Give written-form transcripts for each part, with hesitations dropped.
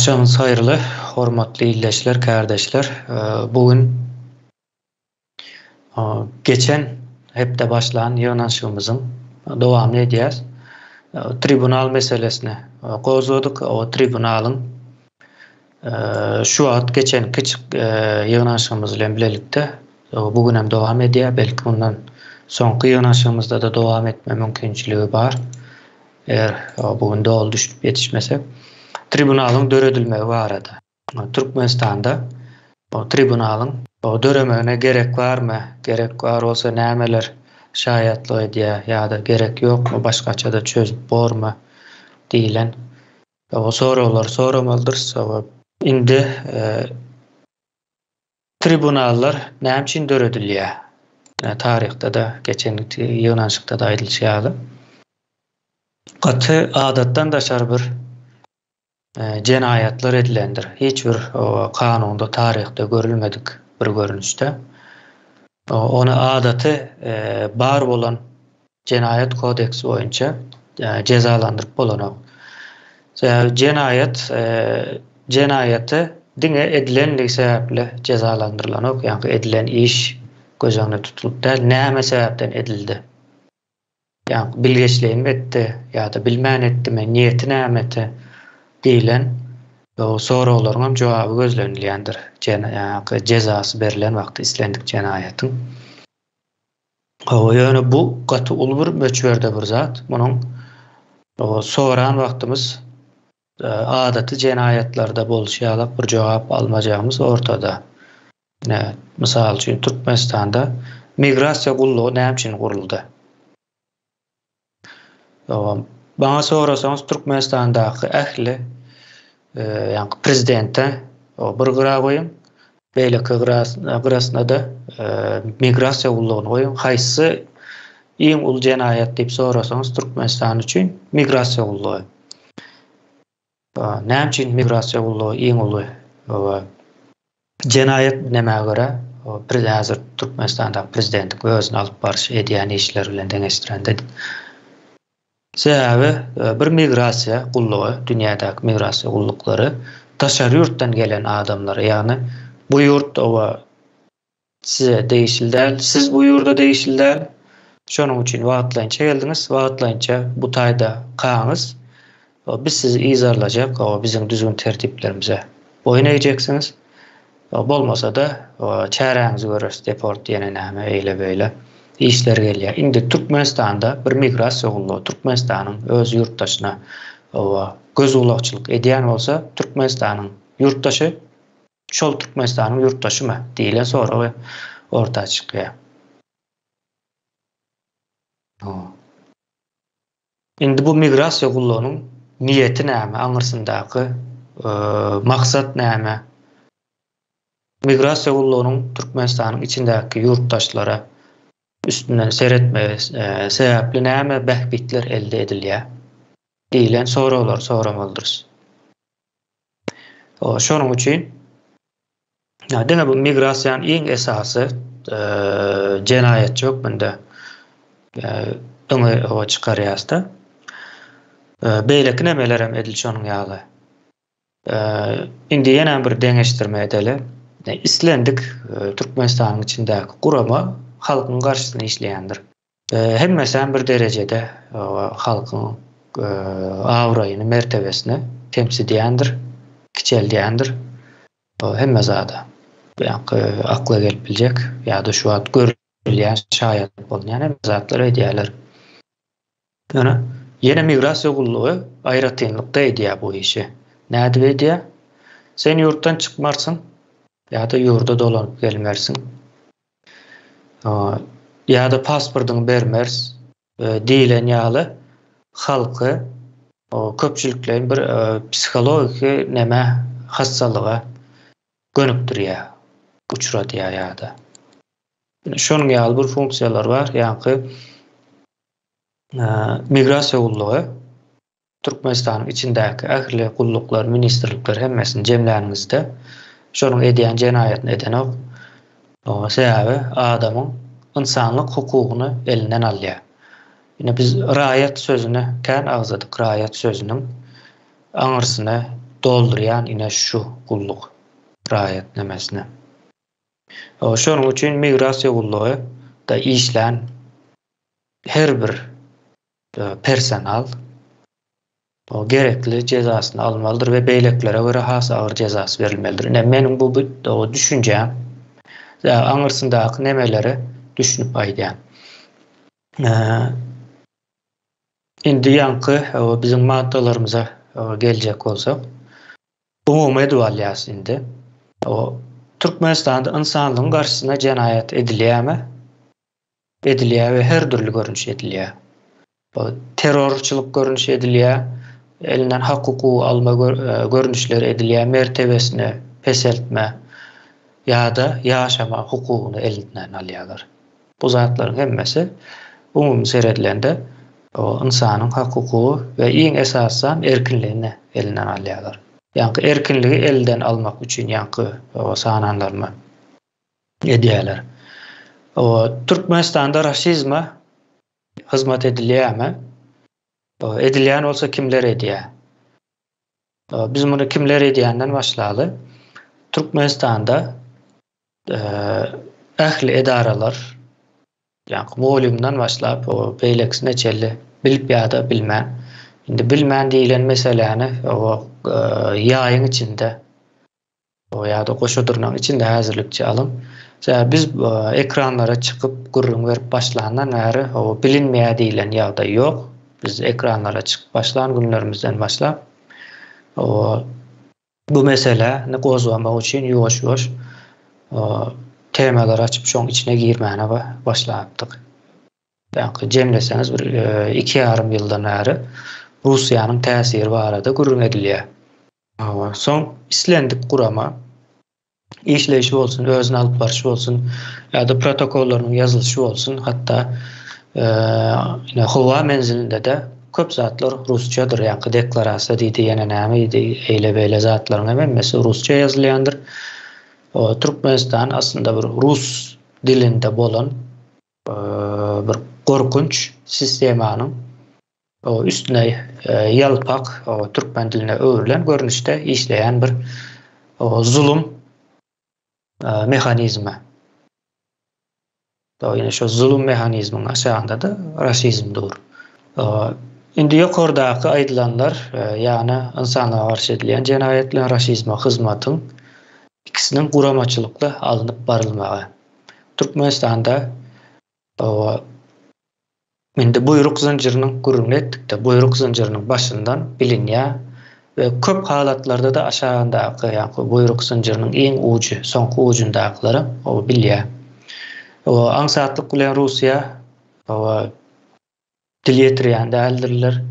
Akşamınız hayırlı, hormatly illeşler, kardeşler. Bugün geçen hepde başlayan yığınlaşmamızın devamını edeceğiz. Tribunal meselesine kozladık. O tribunalın şu at geçen küçük yığınlaşmamız ile birlikte bugün hem devam ediyor. Belki bundan sonraki yığınlaşmamızda da devam etme mümkünçülüğü var. Eğer bugün de ol düşüp yetişmesek. Tribunalın döredilmegi barada. Türkmenistan'da o tribunalın o döremegine gerek var mı? Gerek var olsa nämeler şayatlygy diye ya da gerek yok mu? Başkaça da çözüp borma diýilen o soralar soramaldyr. Indi tribunallar näme üçin döredilýär? Tarihte da geçen ýygnançykda da aýdylýardy. Gaty adatdan daşar bir cenayetler edilendir. Hiçbir kanunda, tarihte görülmedik bir görünüşte. Onu adatı bar bolan cenayet kodeksi boyunca cezalandırıp bolanok. Cenayeti dine edilenlik sebeple cezalandırılanok. Yani edilen iş göz önüne tutulup da näme sebepten edildi. Yani bilgeçliğin etti ya da bilmän etdimi, niyeti näme etdi diýilen soralarynam jogaby gözlenilýändir. Cezasy berilen wagtda islendik cenayetin. Ýöne bu gaty uly bir möçberde bir zat. Munyň soran wagtymız adaty cenayetlerde bolşýarlyk bir jogap almajagymyz ortada. Mysal üçin Türkmenistanda migrasiýa gullugy näme üçin guruldy? Bana sorasanız Türkmenistan'daki ähli yani prezidente bir gyra goýun, beýleki gyrasyna da migrasiýa gullugyny goýun. Haýsy iň uly cenayet diýip sorasanız Türkmenistan üçin migrasiýa gullugy. Näme üçin migrasiýa gullugy iň uly cenayet näme göre hazır Türkmenistan'da prezident özüni alyp barış edýän işler bilen deňeşdirende. Sebebi bir migrasiýa gullugy, dünýädäki migrasiýa gullukları taşary ýurtdan gelen adamlar, yani bu ýurt size değişildi, siz bu ýurda değişildi. Şonuň üçin wagtlança geldiňiz, wagtlança bu taýda kaňyz. Biz sizi izarlajak, bizim düzgün tertiplerimize boyun eýjeksiniz. Bolmasa da çäräňizi görürsiniz, deport diýene näme eýle beýle işler gelýär. Indi Türkmenistan'da bir migrasiýa gullugy Türkmenistanyň öz ýurtdaşyna göz ulakçylyk edýän bolsa, Türkmenistanyň ýurtdaşy şol Türkmenistanyň ýurtdaşymy diýilen soragy ortaya çykýar. Indi bu migrasiýa gullugynyň niýeti näme? Aňyrsyndaky maksat näme? Migrasiýa gullugynyň Türkmenistanyň içindäki ýurtdaşlara üstünden seyretme sebepli näme behbitler elde edilýär diýilen soralar soramaldyr. Şonuň üçin bu migrasiýanyň iň esasy cenayet çok bunda öňe çykarýarda. Beýleki nämeler hem edilýär şonuň ýaly. Indi ýene bir deňeşdirme edeli. İslendik Türkmenistanyň içindäki gurama halkyň garşysyna işleýändir. Hemmesen bir derecede halkyň awraýyny, mertebesini temsil edýändir, kiçeldiýändir. Hemme zada akla gelip biljek ýa-da şu wagt görülýän şaýat bolýan hemme zatlar edýärler. Ýene migrasiýa gullugy aýratynlykda edýär bu işi. Näde edýär? Sen ýurtdan çykmarsyň ýa-da ýurda dolanyp gelmersiň. Ya da pasportunu bermers diýilen ýaly halky köpçüliklerin bir psikologik näme hassalyga gönükdirýär, uçuradýar ýa-da. Şonuň ýaly bir funksiýalar bar, ýa-ni migrasiýa gullugy Türkmenistanyň içindäki ähli gulluklar, ministrlikler hemmesini jemlänigizde şonuň edýän cenayetini edenok sebebi adamın insanlık hukukunu elinden alýar. Yine biz raýat sözüne kän agzadyk. Raýat sözünün aňyrsyna dolduryan ine şu gulluk raýatnamesine. Şonuň üçin migrasiýa gullugy da işlän her bir personal gerekli cezasyny almalydyr we beýleklere göre has agyr jezasy berilmelidir. Meniň bu düşünjem aňyrsyndaky nemeleri düşünüp aýdýan. Indi ýanky bizim maddalarymyza geljek bolsak, umumy edwalýasy indi. Türkmenistanda insanlygyň garşysyna jenaýat edilýärmi? Edilýär we her türlü görünüş edilýär. Terrorçylyk görünüş edilýär, elinden hak hukuky alma görünüşleri edilýär, mertebesini peseltme ýa-da ýaşama hukugyny elinden alýarlar. Bu zatlaryň hemmesi umumy seredilende insanyň hak hukuky we iň esasan erkinligini elinden alýarlar. Ýani erkinligi elden almak üçin ýanky sananlarmy edýärler. Türkmenistanda rasizma hizmet edilýärmi? Edilýän bolsa kimler edýär? Biz muny kimler edýänden başlaly. Türkmenistanda ähli edaralar, ýani muallimden başlap beýleksine çelli bilip ýa-da bilmän. Indi bilmän diýilen meseleni ýaýyň içinde ýa-da goşadurnaň içinde häzirlikçi alın. Biz ekranlara çıkıp gurrun verip başlandan bäri bilinmeýär diýilen ýagda ýok. Biz ekranlara çıkıp başlan günlerimizden başlap bu meseleni gozlamak üçin ýoş-ýoş temalar açıp şoň içine girmäne başlapdyk. Ýani jemleseňiz bir 2,5 ýyldan bäri Russiýanyň täsiri barada gurrun edilýär. Soň islendik gurama işleyişi bolsun, özüni alıp barışı bolsun, ýa-da protokollaryň ýazylyşy bolsun, hatda howa menzilinde de köp zatlar rusçadyr, ýani deklarasiýa diýdi, ýene näme diýdi, eýle beýle zatlaryň hemmesi rusça ýazylýandyr. Türkmenistan aslında bir rus dilinde bolan bir korkunç sistemanyň üstüne ýalpak türkmen diline öwrilen görnüşde işleýän bir zulüm mehanizmi. Ýene şu zulüm mehanizminin aşağında da rasizm dur. Indi ýokardaky aýdylanlar, ýani insanlara garşy edilýän jenaýetler, rasizma hyzmatyň ikisinin guramaçylykly alınıp barylmagy. Türkmenistanda indi buyruk zincirinin gurrun etdikde buyruk zincirinin başyndan bilinýär ve köp halatlarda da aşağındaky ýani buyruk zincirinin iň ucu, soňky ucundakylary bilýär. Aňsatlyk bilen Russiýa dil ýetirýän däldirler.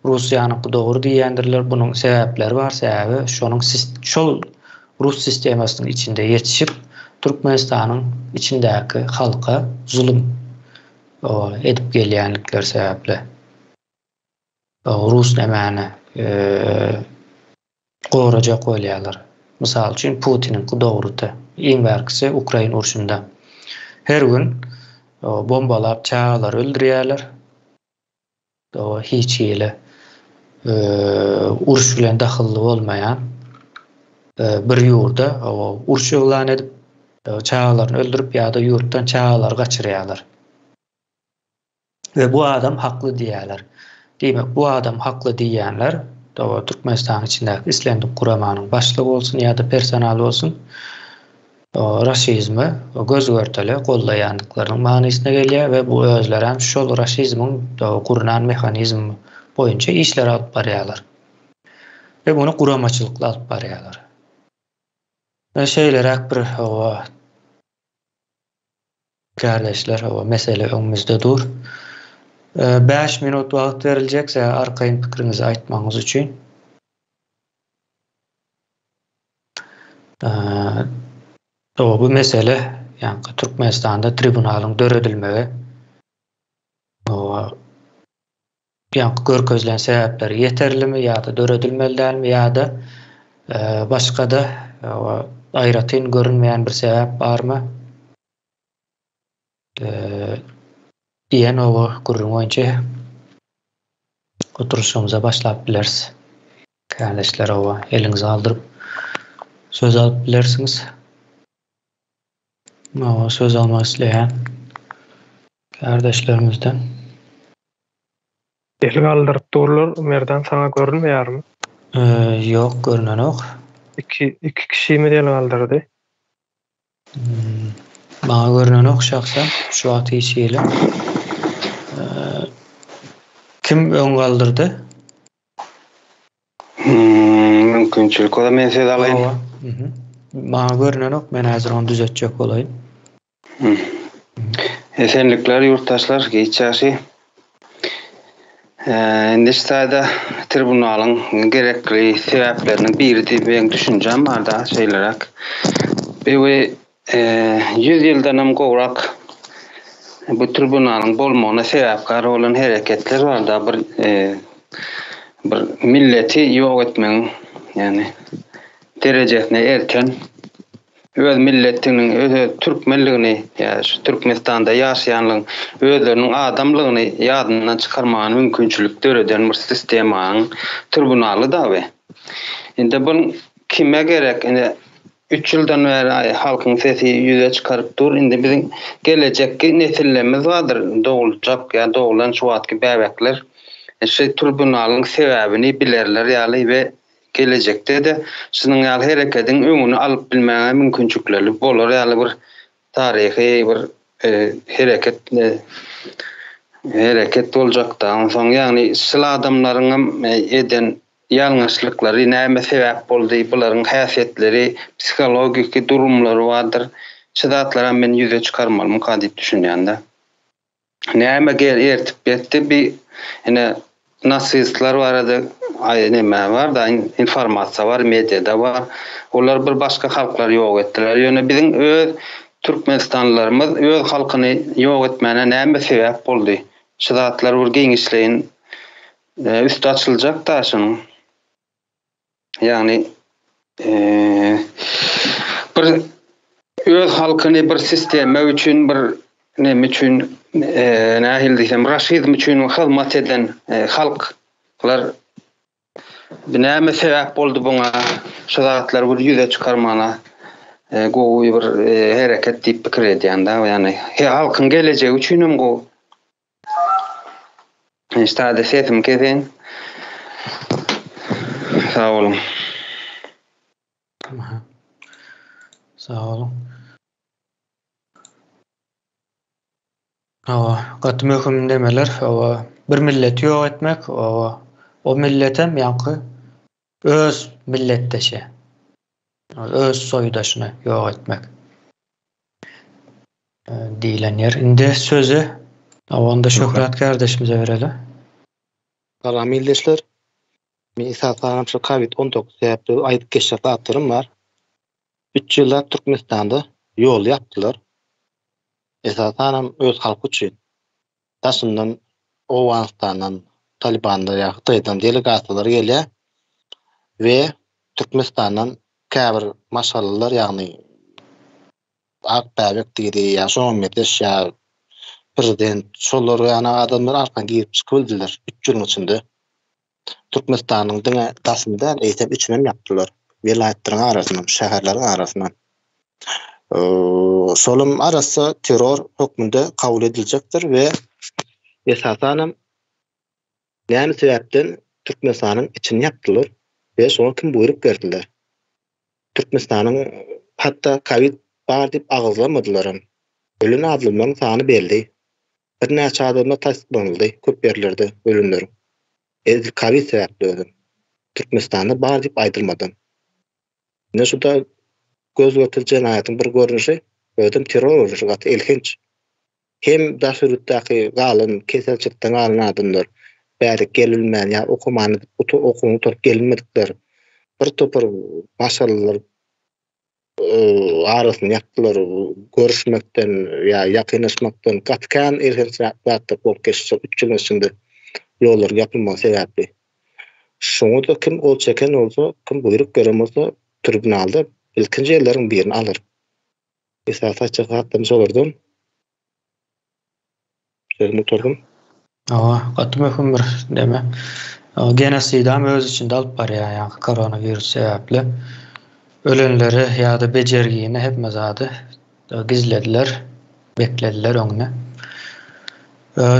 Russiýanyňky dogry diýýändirler. Bunyň sebäpleri bar. Sebäbi şol Rus sistemasynyň içinde ýetişip Türkmenistanyň içindäki halka zulüm edip gelýänlikler sebäpli. Rus nämäni goraja goýýarlar. Mysal üçin Putiniň dogrudy. Iň berkisi Ukraina urşunda. Her gün bombalap çağlar öldürýärler. Hiç ýeli uruş bilen dahilli bolmayan bir ýurda uruş elan edip çağlaryny öldürüp ýa-da ýurtdan çağlar gaçyrýarlar. Ve bu adam haklı diýerler. Demek bu adam haklı diýenler Türkmenistan içindäki islendik guramanyň başlygy bolsun ýa-da personal bolsun rasizmi gözgörteli gollaýandyklarynyň manysyna gelýär we bu özleri hem şol rasizmiň gurunan mehanizmi boýunça işler alyp barýarlar. Ve bunu guramaçylykla alyp barýarlar. Ve şeýlerek bir kardeşler mesele öňümizde dur. 5 minut wagt veriljekse arkaýyn pikiriňizi aýtmaňyz üçin. Bu mesele yani Türkmenistan'da tribunalın döredilmegi yani görkezlen sebepleri yeterli mi ya da döredilmeli mi ya da başka da aýratyn görünmeyen bir sebep var mı? Diyen o gurrun boýunça oturuşumuza başlap bileriz. Kardeşler ova elinizi aldırıp söz alıp bilersiniz. Ova söz almak isteyen kardeşlerimizden. Eli kaldırıp durulur, merdan sana görünmeýär mi? Yok, görünen yok. İki kişi mi eli kaldırdı? Bana görünen yok şahsen. Şu an hiçiyle. Kim ön kaldırdı? Mümkünçülük ola men söz alayım. Ova. Bana görünen yok. Ben hazır onu düzeltecek olayım. Esenlikler yurttaşlar, geçýäşi. Indi şeýle tribunalın gerekli sebäpleriniň biri diýip ben düşünjem barda şeýlerak. Bu 100 ýyldanam gowrak bu tribunalın bolmagyna sebäpkar bolan hereketler barda bir milleti ýok etmeň, ýani derejesine erken öz milletiniň, öz türkmenligini, ýa-da Türkmenistanda ýaşaýanlygyň özleriniň adamlygyny ýadyndan çykarmagyň mümkinçilik döreden bir sistemaň tribunaly da we. Indi bu kime gerek? Indi 3 ýyldan beri halkyň sesi ýüze çykaryp dur. Indi biziň gelecekki nesillerimiz bardyr. Dogulacak ýa dogulan şu wagtky bäbekler şu tribunalyň sebäbini bilerler ýaly we gelecekde de şunun ýaly hereketiň öňüni alyp bilmäge mümkinçilikleri bolar ýaly bir taryhy bir hereket boljak da. Soň ýagny şol adamlaryň eden ýalňyşlyklary näme sebäp boldy, bularyň häsiýetleri, psikologik durumlary bardyr. Şu zatlara men ýüze çykarmalym diýip düşünýände. Näme ertip betdi bir ene nasistler barada näme var da informasiýa var, mediada var. Olar bir başga halklar ýok etdiler. Ýöne biziň öz Türkmenistanlarymyz öz halkyny ýok etmäne näme sebäp boldy? Şu zatlar bir geňişleýin üstü açyljak da şunuň. Ýagny bir öz halkyny bir sistema üçin bir näme üçin nähil diýsem raşizm üçin hyzmat eden halklar näme sebäp boldy buňa şu zatlar bir ýüze çykarmana gowy bir hereket diýip pikir edýän da, ýani halkyň gelejegi üçinem go. Şeýle sesim kesen. Sağ olun. Sağ olun. Gaty möhüm demeler, bir milleti ýok etmek, o milletem ýanky öz milletdeşi, öz soýdaşyny ýok etmek diýilen ýer. Indi sözü onda Şöhret kardeşimize berelim. Salam ildeşler. Men esasen şu COVID-19 sebäpli aýdyp geçýär zatlarym bar. 3 ýylda Türkmenistanda ýol ýapdylar. Esasen öz halky üçin. Daşyndan Owganistandan, Talibandan ýa Hytaýdan delegasiýalar gelýär we Türkmenistandan käbir maşalalar, ýagny akbäbek diýdi ýa şoň medes ýa prezident şolar ýa adamlar arkan giyip çykyldylar 3 ýyl içinde. Türkmenistanyň diňe daşyndan eýsem 3 mem ýapdylar. Vilayatleriň arasyndan, şäherleriň arasyndan. Şolum arasy terror hökmünde kabul ediljekdir we esasen näme sebäpden Türkmenistanyň içini ýapdylar we şoňa kim buýrup berdiler. Türkmenistanyň hatda Covid bar diýip agyzlamadylar. Ölen adamlaryň sany belli. Bir näçe adamlar tasdiklandy, köp ýerlerde ölenler. Covid sebäpli öldü. Türkmenistanda bar diýip aýdylmady. Ne şuda göz götürjen hayatyň bir görnüşi, ödüm terror uruşy gaty elhinç. Hem daşurutdaky galyn, keselçikden galan adamlar bäri gelilmän ýa okumany okuny top gelmedikler. Bir topar maşallalar arasyny ýapdylar, görüşmekden ýa ýakynlaşmakdan gatkan elhinç zatda bolup geçýär 3 ýyl içinde ýollar ýapylmagy sebäpli. Şoňa da kim ol çeken bolsa, kim buýrup beremezse tribunalda ilkinji ýerleriň birini alır. Esasy çykatymy sorardym. Sözümü oturdum. Gaty möhüm bir deme. Genosidam öz içinde alıp barýar, ýa-ni koronavirus sebäpli ölenleri ýa-da bejergini hepmiz ady gizlediler, beklediler oňny.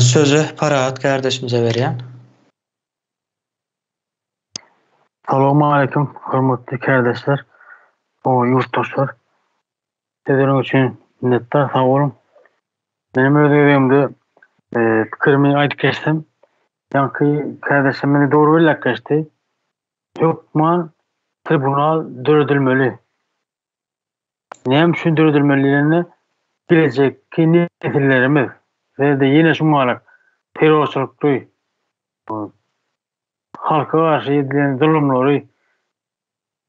Sözü Parat kardeşimize berýän. Assalamu alaikum hörmetli kardeşler, o yurttaşlar. Sizin için minnettar, sağ olun. Benim ödevimde fikrimi aýdyp geçtim. Yankı kardeşim beni doğru bir geçti. Hükman tribunal dördülmeli. Neyem şu dördülmelilerini gelecekki nesillerimiz ve de yine şu olarak terörçülüklü halka karşı edilen zulümleri,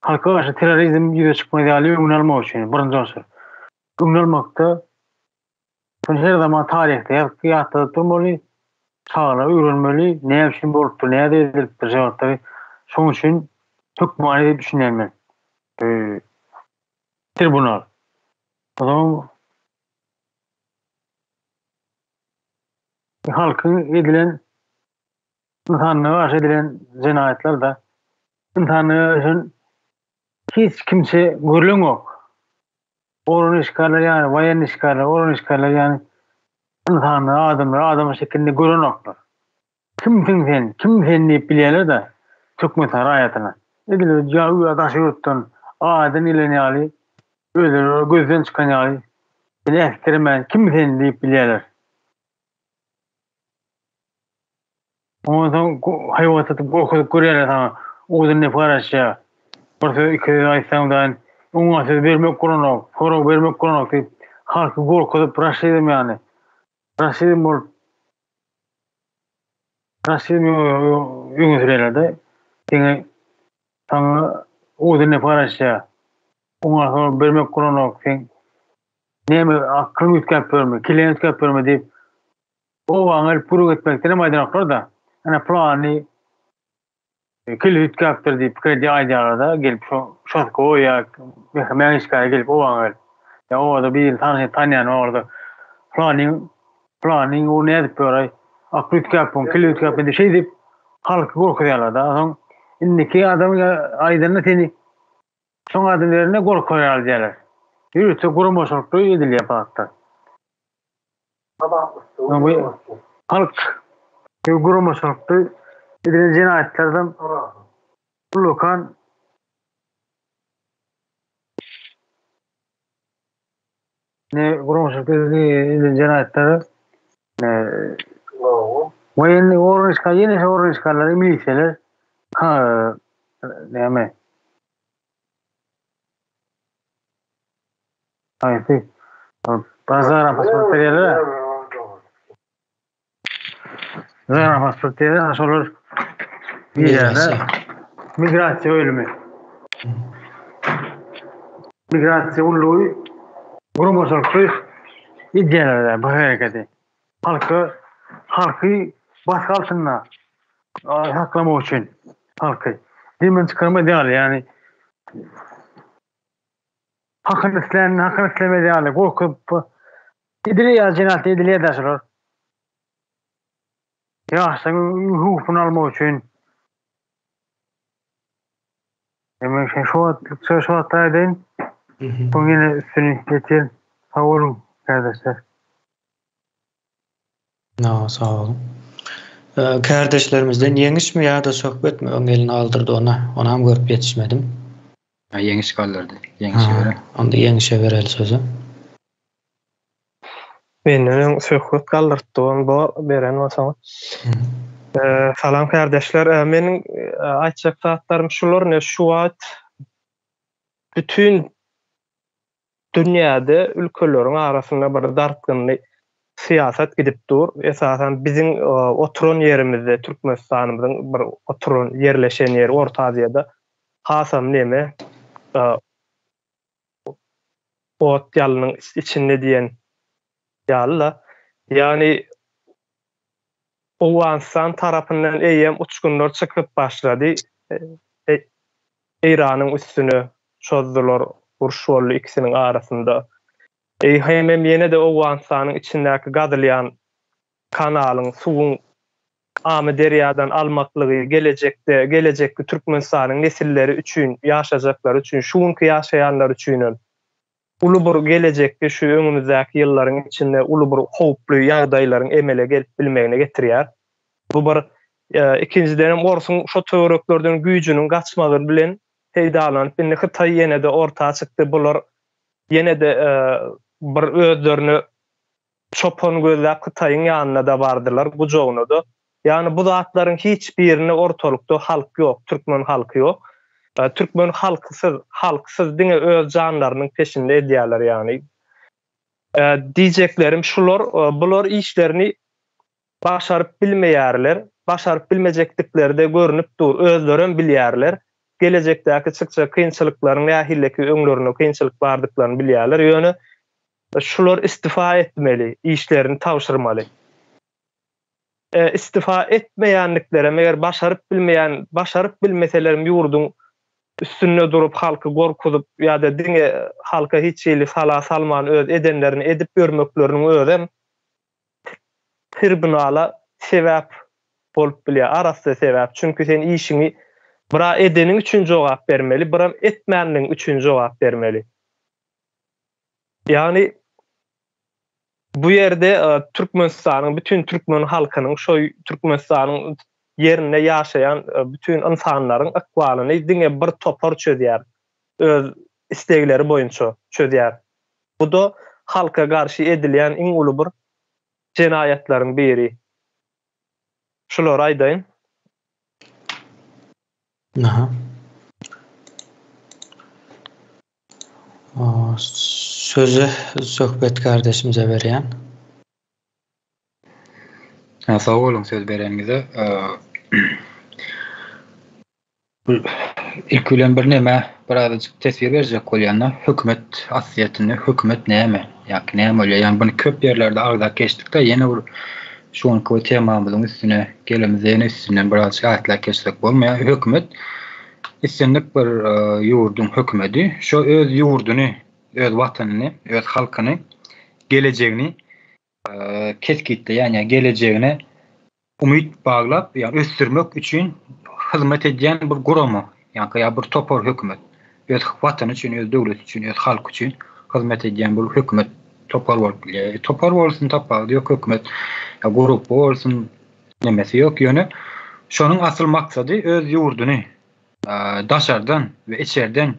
halka karşı terörizm yüze çıkmayı alıyor, unalmak için. Birinci olsun. Unalmakta her zaman tarihte yatıda durmalı, çağına öğrenmeli, ne için bolup ne de edilipdir cevapları. Şoň üçin hükmani diýip düşünýän men. Tribunal. O zaman halkın edilen insanlığa karşı edilen cinayetler de insanlığa için hiç kimse görülen yok. Orun işgaller yani, vayan işgaller, orun işgaller yani insanlığa, adamı şeklinde gören yoklar. Kim deyip bilýärler de hükmet raýatyna. Edilir jawy adaşy yurtdan adan ileni aly, özleri gözden çıkan aly. Bile ehtirmen kim deyip bilýärler. Ondan hayvatat gokup görýärler ha. Oğuzun ne paraşa. Porto iki aýsandan oňa söz bermek gurunok, sorak bermek gurunok diýip halky gorkup raşydym yani. Raşydym bol. Raşydym ýöňürlerde. Diňe taňa oğuzun ne paraşa. Oňa sorak bermek gurunok sen. Näme akyl ütkep berme, kilen ütkep berme diýip o waňyl puruk etmekden maýdanaklar da. Ana plany kil ütkepdir diýip pikirde aýdýarlar gelip şo goýa mehmen işgale gelip o waňyl. Ya o da bir tanýan orada. Planyň o näde beray? Akyl ütkepim, kil ütkepim diýip şey diýip halky gorkýarlar da. Soň indiki adam aýdyna seni şoň adamlaryna gorkýar diýerler. Ýürüse guramaşykly edilýär paatda. Halk guramaşykly edilen cinayetlerden Lukan ne guramaşykly edilen cinayetleri vayan orun işgalleri milisiyeler näme aýty bazara pasport berýärler. Zara pasport berýärler, şolar migrasiýa ölümi. Migrasiýa ullugy guramaşykly iddialar bu hereketi. Halky baskı altında saklamak için halkı dimen çıkarma diýär yani hakkını isleme diýär gorkup idilýär jinayet idilýär daşlar ýaşyň hukukyny almak üçin demek şu ataýdyn bugün üstüne geçelim. Sağ olun kardeşler. No, sağ olun. Kardeşlerimizden yeňiş mi ýa-da söhbet mi öňelini aldyrdy ona hem görüp ýetişmedim. Yeňiş gallardy. Yeňiş berä. Onda yeňişe bereli sözü. Benim söhbet galdyrdy, onu beren bolsaňyz. Salam kardeşler. Meniň aýtjak zatlarym şular ne şu wagt bütün dünýäde ülkeleriň arasynda bir dartgynly siyasat gidip dur. Esasen bizim oturan yerimizde Türkmenistan'ımızın bir oturan yerleşen yeri Orta Asya'da hasam neme ot yalının içinde diyen yalla yani o Afganistan tarafından eýem uçgunlar çıkıp başladı. İran'ın üstüne çözdüler urşuollu ikisinin arasında. Hem ýene de o Afganistan'ın içindäki gadylýan kanalın, suwun Amy deryadan almaklygy gelecekde Türkmenistanyň nesilleri üçin, ýaşajaklar üçin, şuňky ýaşaýanlar üçin ulu bir gelecekde şu öňümüzdäki ýyllaryň içinde ulu bir howply ýagdaýlaryň emele gelip bilmegine getirýär. Bu bir ikinciden Orsun şo töwereklerden güýjüniň gaçmagy bilen peýdalanyp indi Hytaý ýene-de ortağa çykdy. Bular ýene-de bir özlerini çopan gözläp Hytaýyň ýanyna da bardylar, gujogyna da. Yani bu zatlaryň hiç birini ortalykda halk ýok, türkmen halky ýok. Türkmen halksız diňe öz janlarynyň peşinde edýärler ýani. Diýjeklerim şular, bular işlerini başaryp bilmeýärler, başaryp bilmejekdikleri de görünüp dur, özlerim bilýärler. Gelecekdäki çykça kynçylyklaryň ýa-hilleki öňlerine kynçylyk bardyklaryny bilýärler. Ýöne şular istifa etmeli, işlerini tawşyrmaly. İstifa etmeýänliklere meger başaryp bilmeselerim ýurdun üstünde durup halky gorkuzyp ýa-da diňe halka hiç ýeli salman öz edenlerini edip görmekleriniň özem tribunala sebäp bolup bilýär, arasy sebäp. Çünki sen işini bira edeniň üçin jogap bermeli, bira etmänliň üçin jogap bermeli. Yani bu yerde Türkmenistanyň, bütün Türkmen halkynyň, şo Türkmenistanyň yerine ýaşaýan bütün insanlaryň akwalyny diňe bir topar çödýär. Öz istegleri boýunça çödýär. Bu da halka garşy edilýän iň uly bir jenaýatlaryň biri. Şular aýdaýyn. Aha. Sözü söhbet kardeşimize berýän. Sağ olun söz bereňize. İlk bilen bir näme birazcık tesir berjek bolýanlar, hökümet asliyetini, hökümet näme? Ýa-ki näme bolýar? Yani bunu köp ýerlerde agda geçdikde ýene bir şuňky temamyzyň üstüne gelemizden üstünden birazcık aýtlar geçsek bolmaýar. Hökümet islendik bir ýurdun hökümeti, şo öz ýurduny, öz watanyny, öz halkyny, gelejegini keskitde, yani geleceğine umut bağlap, yani östürmek için hizmet edýän bir guramy, yani bir topar hökümet. Öz watan üçin, öz döwlet üçin, öz halk üçin hizmet edýän bir hökümet topar bolup bilýär. Topar bolsun, tapar ýok hökümet, gurup bolsun, nemesi ýok ýöne. Şonuň asıl maksady öz ýurduny daşardan we içerden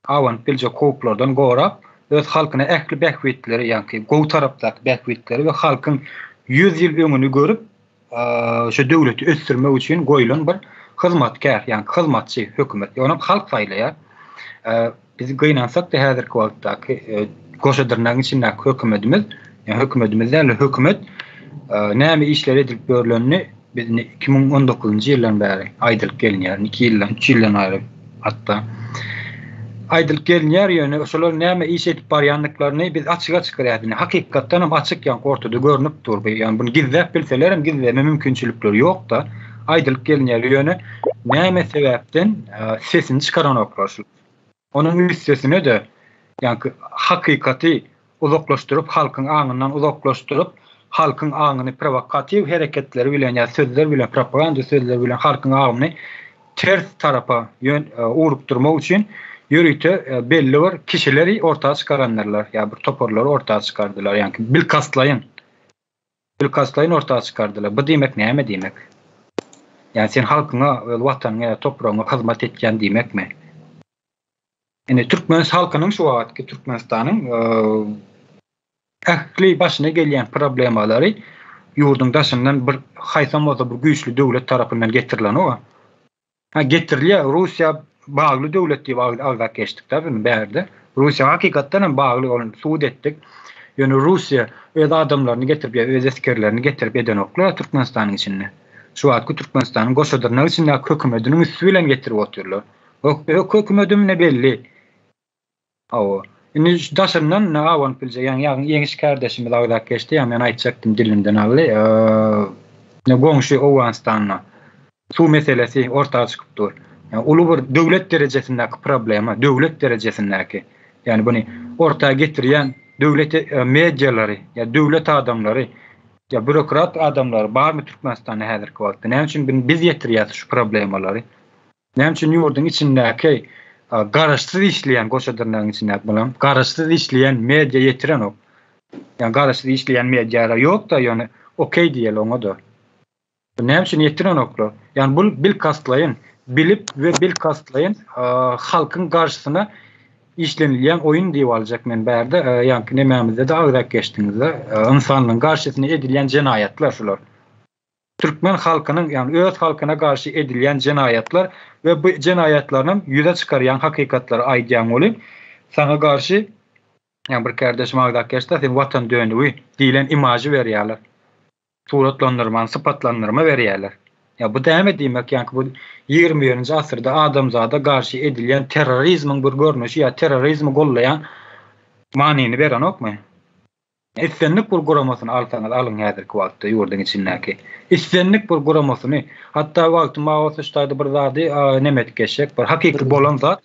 awanyp biljek howplardan gorap, öz halkyna ähli bähwitleri, ýa-ki gowy tarapdaky bähwitleri we halkyň 100 ýyl öňüni görüp şu döwleti östürmek üçin goýulan bir hyzmatkär, ýa-ni hyzmatçy hökümet. Ýa-ni halk saýlaýar. Biz gynansak da häzirki wagtdaky goşadyrnagyň içindäki hökümetimiz, ýa-ni hökümetimizden hökümet näme işler edilip görülenini biz 2019-njy ýyldan bäri aýdylyp gelýär. 2 ýyldan, 3 ýyldan aýryp hatda aýdylyp gelýär, ýöne şolar näme iş edip barýanlyklaryny biz açyk çykyrýardy. Hakykatdan hem açyk ýa-ni ortada görünüp dur. Ýani bunu gizläp bilseler hem gizleme mümkinçilikleri ýok da aýdylyp gelýär, ýöne näme sebäpden sesini çykaran oklar. Onun üstesine de ýani hakykaty uzaklaşdyryp, halkyň aňyndan uzaklaşdyryp, halkyň aňyny provokativ hereketleri bilen ýa sözler bilen, propaganda sözleri bilen halkyň aňyny ters tarapa urup durmak üçin ýürüýte belli bir kişileri ortağa çıkaranlarlar, ya bir toparları ortağa çıkardılar. Yani bilkastlayın ortağa çıkardılar. Bu demek näme demek? Yani sen halkyňa, watanyňa, toprağına hyzmat etýän demekmi? Yani Türkmen halkynyň şu wagtky Türkmenistanyň ähli başyna gelýän problemalary ýurdun daşyndan bir haýsam bolsa bir güýçli döwlet tarapyndan getirilen o. Getirilýär Russiýa bağlı döwlet diýip agda geçdik da bunu bärde. Russiýa hakykatdan hem bağlı olan suud etdik. Yani Russiýa öz adamlaryny getirip, öz eskerlerini getirip eden oklar Türkmenistanyň içinde. Şu wagtky Türkmenistanyň goşadyrnagy içindäki hökümetiniň üstü bilen getirip oturýarlar. Hökümetim ne belli. Awa. Indi daşyndan awanyp bilje, ýani ýeňiş kardeşimiz agda geçdi, ýa men aýtjakdym dilimden aly. Ne goňşy Owganistanyň su meselesi ortağa çykypdy. Yani ulu bir döwlet derejesindäki problema, döwlet derejesindäki. Yani bunu ortağa getirýän döwlet medialary, ya döwlet adamlary, Ya bürokrat adamlar barmy Türkmenistan'a häzirki wagtda? Näme üçin biz ýetirýäs şu problemleri? Näme üçin ýurdun içindäki garaşsyz işleyen goşadyrlaryň içinde bolan, garaşsyz işleyen media ýetiren ok. Yani garaşsyz işleyen medialar ýok da ýöne okey diýeli oňa da. Näme üçin ýetiren oklar? Yani bu bil kastlaýyn, bilip we bil kastlaýyn halkyň garşysyna işlenilýän oyun diýip aljak men bärde. Yani nämämizde de agrak geçdiňizde insanlygyň garşysyna edilýän jenaýatlar şular. Türkmen halkynyň yani öz halkyna garşy edilýän jenaýatlar we bu jenaýatlaryny ýüze çykarýan hakykatlar aýdýan boly. Sana garşy yani bir kardeşim agrak geçdi, sen watan dönüwi diýilen imajy berýärler. Suratlandyrma, sypatlandyrma berýärler. Ya bu däme diýmek yani bu 20-nji asyrda adamzada garşy edilýän terrorizmiň bir görnüşi ya terrorizmi gollaýan manyny beren okmy? İstenlik bir guramasyny alsaňyz alyň häzirki wagtda ýurdun içindäki. İstenlik bir guramasyny hatda wagty mawsy ştaýda bir zady nemet geçek, bir hakyky bolan zat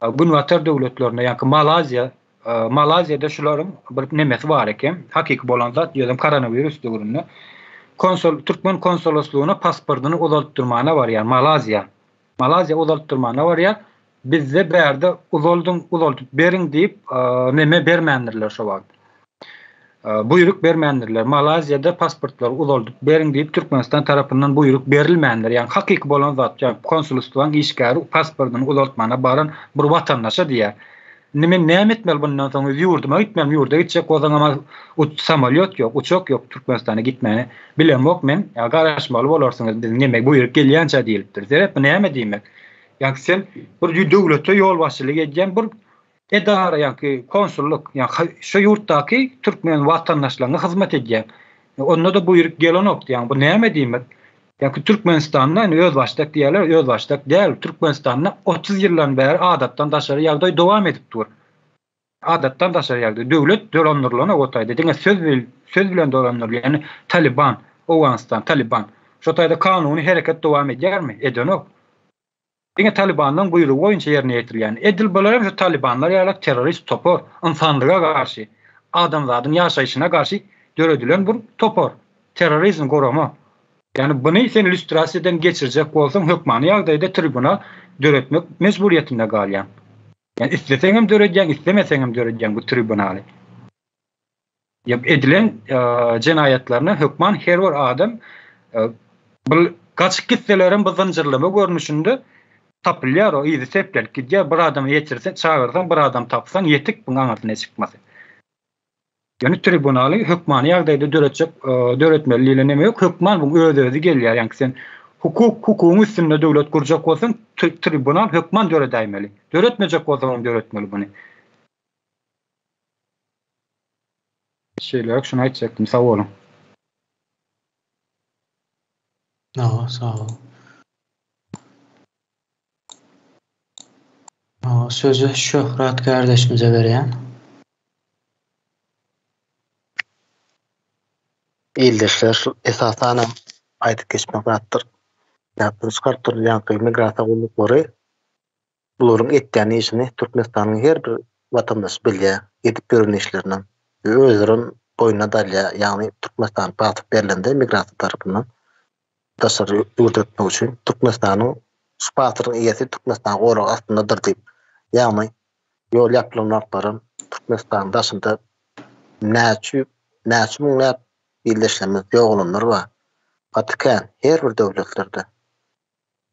bu watar döwletlerine ýa-ni Malazya'da şularyň bir nemesi bar eken, hakyky bolan zat ýönem koronavirus döwründe Türkmen konsolosluğuna pasportunu uzaltdyrmana var yani Malazya uzaltdyrmana var ya bizde bärde uzaltyp beriň diýip neme bermändirler şo wagt. Buyruk bermändirler. Malazya'da pasportlar uzaltyp beriň diýip Türkmenistan tarapyndan buyruk berilmändir. Yani hakyky bolan zat yani konsoloslugyň işgäri pasportunu uzaltmana baran bir watandaşa diýär. Näme etmeli bundan soň ýurduma gitmem, ýurda gitjek bolsaň ama samolyot ýok, uçak ýok Türkmenistana gitmäni. Bilemok men, ya garaşmaly bolarsyňyz biz näme buýrup gelýänçe diýilipdir. Zerep näme diýmek? Ýa-ni sen bir döwlete ýol başçylyk edýän bir edara ýa-ni konsulluk, ýa-ni şu ýurtdaky türkmen watandaşlaryna hyzmat edýän. Onda da buýrup gelenok, ýa-ni bu näme diýmek? Ýa-ni Türkmenistan'da öz başdak diýerler, öz başdak däl. Türkmenistan'da 30 ýyldan bäri adatdan daşary ýagdaý dowam edip dur. Adatdan daşary ýagdaý. Döwlet dolandyrylana gotaýdy. Diňe söz bilen dolandyrylýar. Ýani Taliban, Awganistan, Taliban. Şo taýda kanuny hereket dowam edýärmi? Edenok. Diňe Talibanyň buýrugy boýunça ýerine ýetirilýän. Edil bolar şu Talibanlar ýa-da terrorist topor, insanlyga garşy, adamzadyň ýaşaýyşyna garşy döredilen bir topor. Terrorizm gorama. Yani bunu sen illüstrasiyadan geçirecek bolsaň hökmany ýagdaýda tribunal döretmek mecburiyetinde galýan. Yani isteseňem döredýän, istemeseňem döredýän bu tribunaly. Ýa edilen jenaýatlaryna hökman her bir adam bu gaçyk gitselerin bu zynjyrlama görnüşinde tapylýar, o izi sepler gidýär, bir adamy ýetirsen, çağırsan, bir adam tapsan, ýetik buň aňatyna çykmasy. Yani tribunaly hökmany ýagdaýda döretmeliligine näme ýok, hökman bu özü gelýär. Yani sen hukukyň üstünde döwlet kurjak bolsaň, tribunal hökman döredäýmeli. Döretmejek bolsaň döretmeli buny. Şeýle şunu aýtjakdym, sag bolun. Sağ ol. Sözü Şöhrat kardeşimize berýän. İldeşler esasen aýdyp geçmek zatdyr. Ýa-da çykartylýan migrasiýa gullukları bularyň etýän işini Türkmenistanyň her bir watandaşy bilýär, edip görän işlerinden. Özlerin boyuna dalýar, ýagny Türkmenistan pasport berilende migrasiýa tarapyndan daşary ýurdatmak üçin Türkmenistanyň pasportynyň eýesi Türkmenistan goragy astyndadyr diýip, ýagny ýol ýapylanmaklary Türkmenistan daşynda näçe müňläp birleşmemiz ýogulanlar bar. Gatykän her bir döwletlerde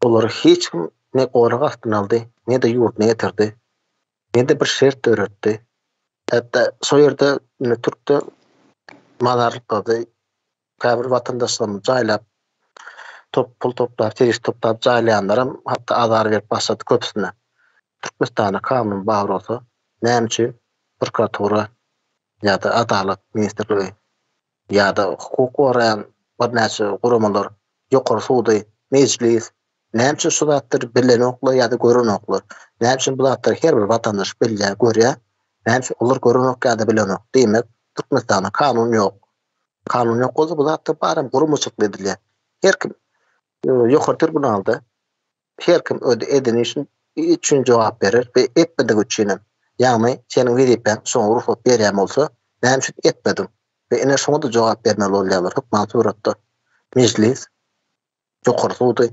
olar hiç kim ne goragy astyna aldy, ne de ýurtuna ýetirdi, ne de bir şert öğretdi. Hatta so ýerde Türkde mazarlykda käbir watandaşlaryny jaýlap pul toplap, terist toplap jaýlayanlar hatta azar berip başlady köpsüne. Türkmenistana kanun bar bolsa, näme üçin prokuratura ýa-da adalet ministrligi ýa-da hukuk goraýan bir näçe guramalar, ýokary sudy, meclis, näme üçin şu zatlar bilen oklar ýa-da gören oklar. Näme üçin bu zatlar her bir watandaş bilýär, görýär. Näme üçin olar gören ok ýa-da bilen ok. Demek Türkmenistana kanun ýok. Kanun ýok bolsa bu zatlar barym gurumçyk edilýär. Her kim ýokary tribunalda her kim öde edeni üçin jogap berer we etmedi üçin. Ýagny seniň wiripen soň ruhsat berýän bolsa, näme üçin etmedim? ve ene şoňa da jogap bermeli bolýarlar. Hökümet suratda meclis jokary sudy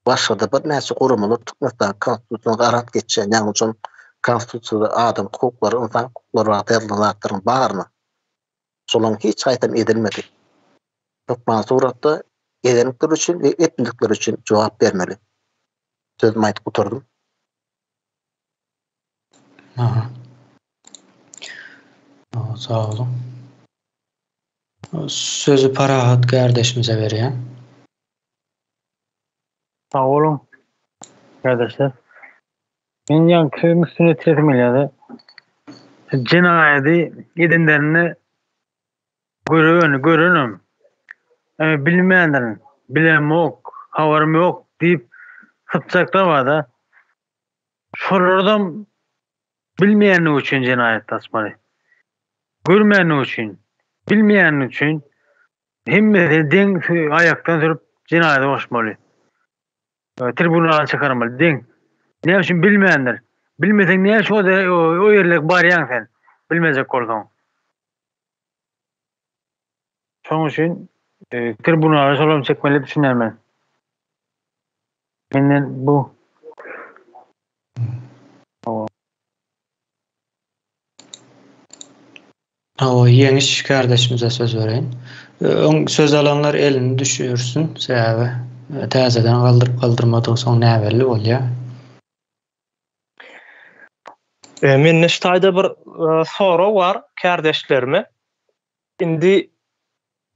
başga da bir näçe gurumlar tutmasa konstitusiýony garat geçen ýa-ni üçin konstitusiýada adam hukuklary, insan hukuklary ýa-da barmy? Şolan hiç gaýtam edilmedi. Hökümet suratda edenlikler üçin we etnikler üçin jogap bermeli. Sözümü aýtyp oturdum. Aha. Sağ olun. Sözü Parahat kardeşimize vereyim. Sağ olun. Kardeşler. Men yankı üstüne teslim edildi. Cinayeti edenlerini görünüm. Bilmeyenlerin, bilem yok, havarım yok deyip sıpçaklar var da şuradan bilmeyen için cinayet tasmalı. Görmeyen için, bilmeyen için himmeti den ayaktan sürüp cinayete başmalı. Tribunala çıkarmalı. Den. Ne için bilmeyenler. Bilmesen ne için o yerlik bariyan sen. Bilmeyecek olsan. Şoň üçin tribunala sorum çekmeli düşünýär men. Menden bu. Yeňiş kardeşimize söz vereyim. Söz alanlar elini düşürsün. Sebäbi täzeden galdyrmadyň soň näberli bolýar? Men neştaýda bir soru var kardeşlerime. Indi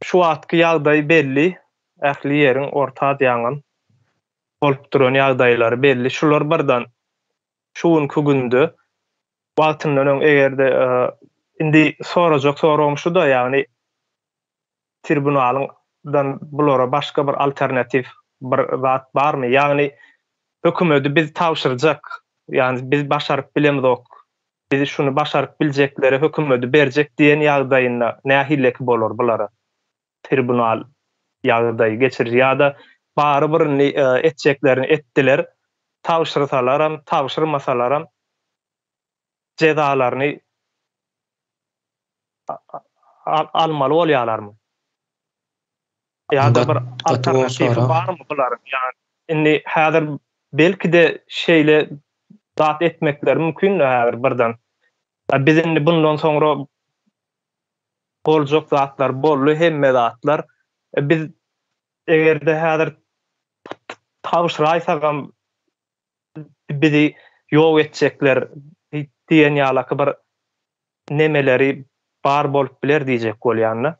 şu wagtky ýagdaý belli, ähli ýeriň orta ýaňyn bolup duran ýagdaýlary belli. Şular birden şuňky günde wagtyndan öň egerde indi sorajak sorum şu da, ýagny tribunaldan bulara başga bir alternatif bir zat barmy? Ýagny hökümeti biz tawşyrjak, ýagny biz başaryp bilemdik. Biz şunu başaryp biljekleri hökümeti berjek diýen ýagdaýynda nähilek bolar bulara? Tribunal ýagdaý geçirir ýa-da bary birini etjeklerini etdiler, tawşyrsalaram, tawşyrmasalaram jezalaryny almaly bolýarlarmy? Ýa-da bir alternatif barmy bularym? Ýani indi häzir belki de şeýle zat etmekler mümkin häzir birden. Biz indi bundan soňra boljak zatlar bolly, hemme zatlar. Biz egerde häzir tawşyraýsagam bizi ýok etjekler diýen ýalaky bir nemeleri bar bolup biler diýjek bolýarny.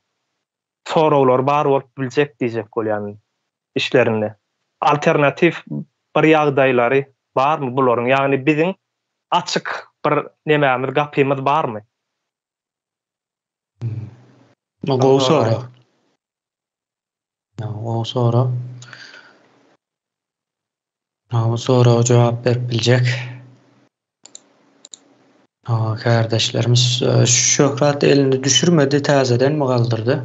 Sorawlar bar bolup biljek diýjek bolýarny işlerini. Alternatif bir ýagdaýlary barmy bularyň? Ýagny biziň açyk bir nemämiz, gapymyz barmy? O soru. O soru. O soru cevap berip biljek. Kardeşlerimiz Şöhret elini düşürmedi, täzeden mi galdırdı?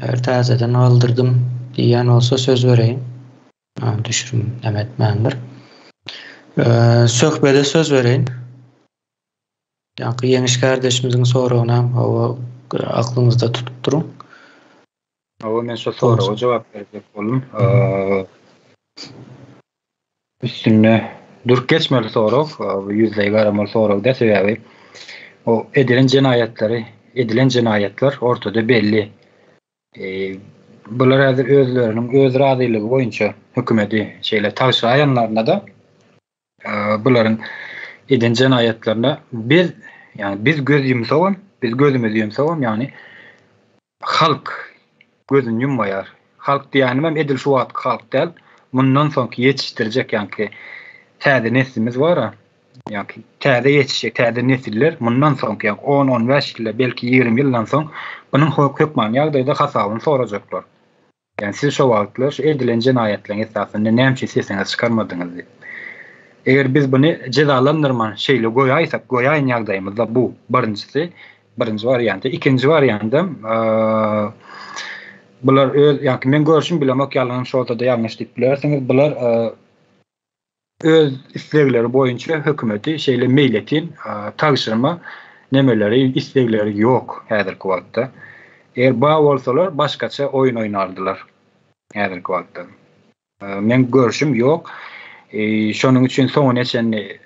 Eğer täzeden galdırdım diýen olsa söz vereyim. Düşürüm demetmendir. Söhbede söz vereyim. Yeňiş kardeşimizin sorugyna o aklınızda tutup durun. Men şu soruga jogap berjek bolum. Üstüne dur geçmeli soru, yüzley garamalı soru da sebäbi o edilen cinayetler ortada belli. Bular häzir özleriniň öz razylygy boýunça hökümeti şeýle tawşyraýanlaryna da bularyň edilen cinayetlerine biz gözümüz ýumsagam, ýani halk gözüni ýummaýar. Halk diýänim edil şu wagt halk däl, mundan soňky ýetişdirjek, ýani täze neslimiz var. Yani täze yetişecek, täze nesiller mundan soňky 10-15 ýyl, belki 20 ýyldan soň bunyň hökman ýagdaýda hasabyny sorajaklar. Yani siz şu wagtlar şu edilen cinayetlerin esasında näme sesiniz çıkarmadyňyz diýip. Eger biz buny cezalandyrman şeýle goýaýsak, goýaýan ýagdaýymyzda bu birinji varianty, ikinji varianty bular öz, yani men görüşüm bilemek ýalanyň şolda da ýalňyş diýip bilersiňiz, bular öz islegleri boýunça hökümeti şeýle meýletin tagşyrma nemeleri, istekleri yok häzirki wagtda. Eğer bağ bolsalar başgaça oyun oynardylar häzirki wagtda. Men görüşüm yok. Şonuň üçin soň eçenni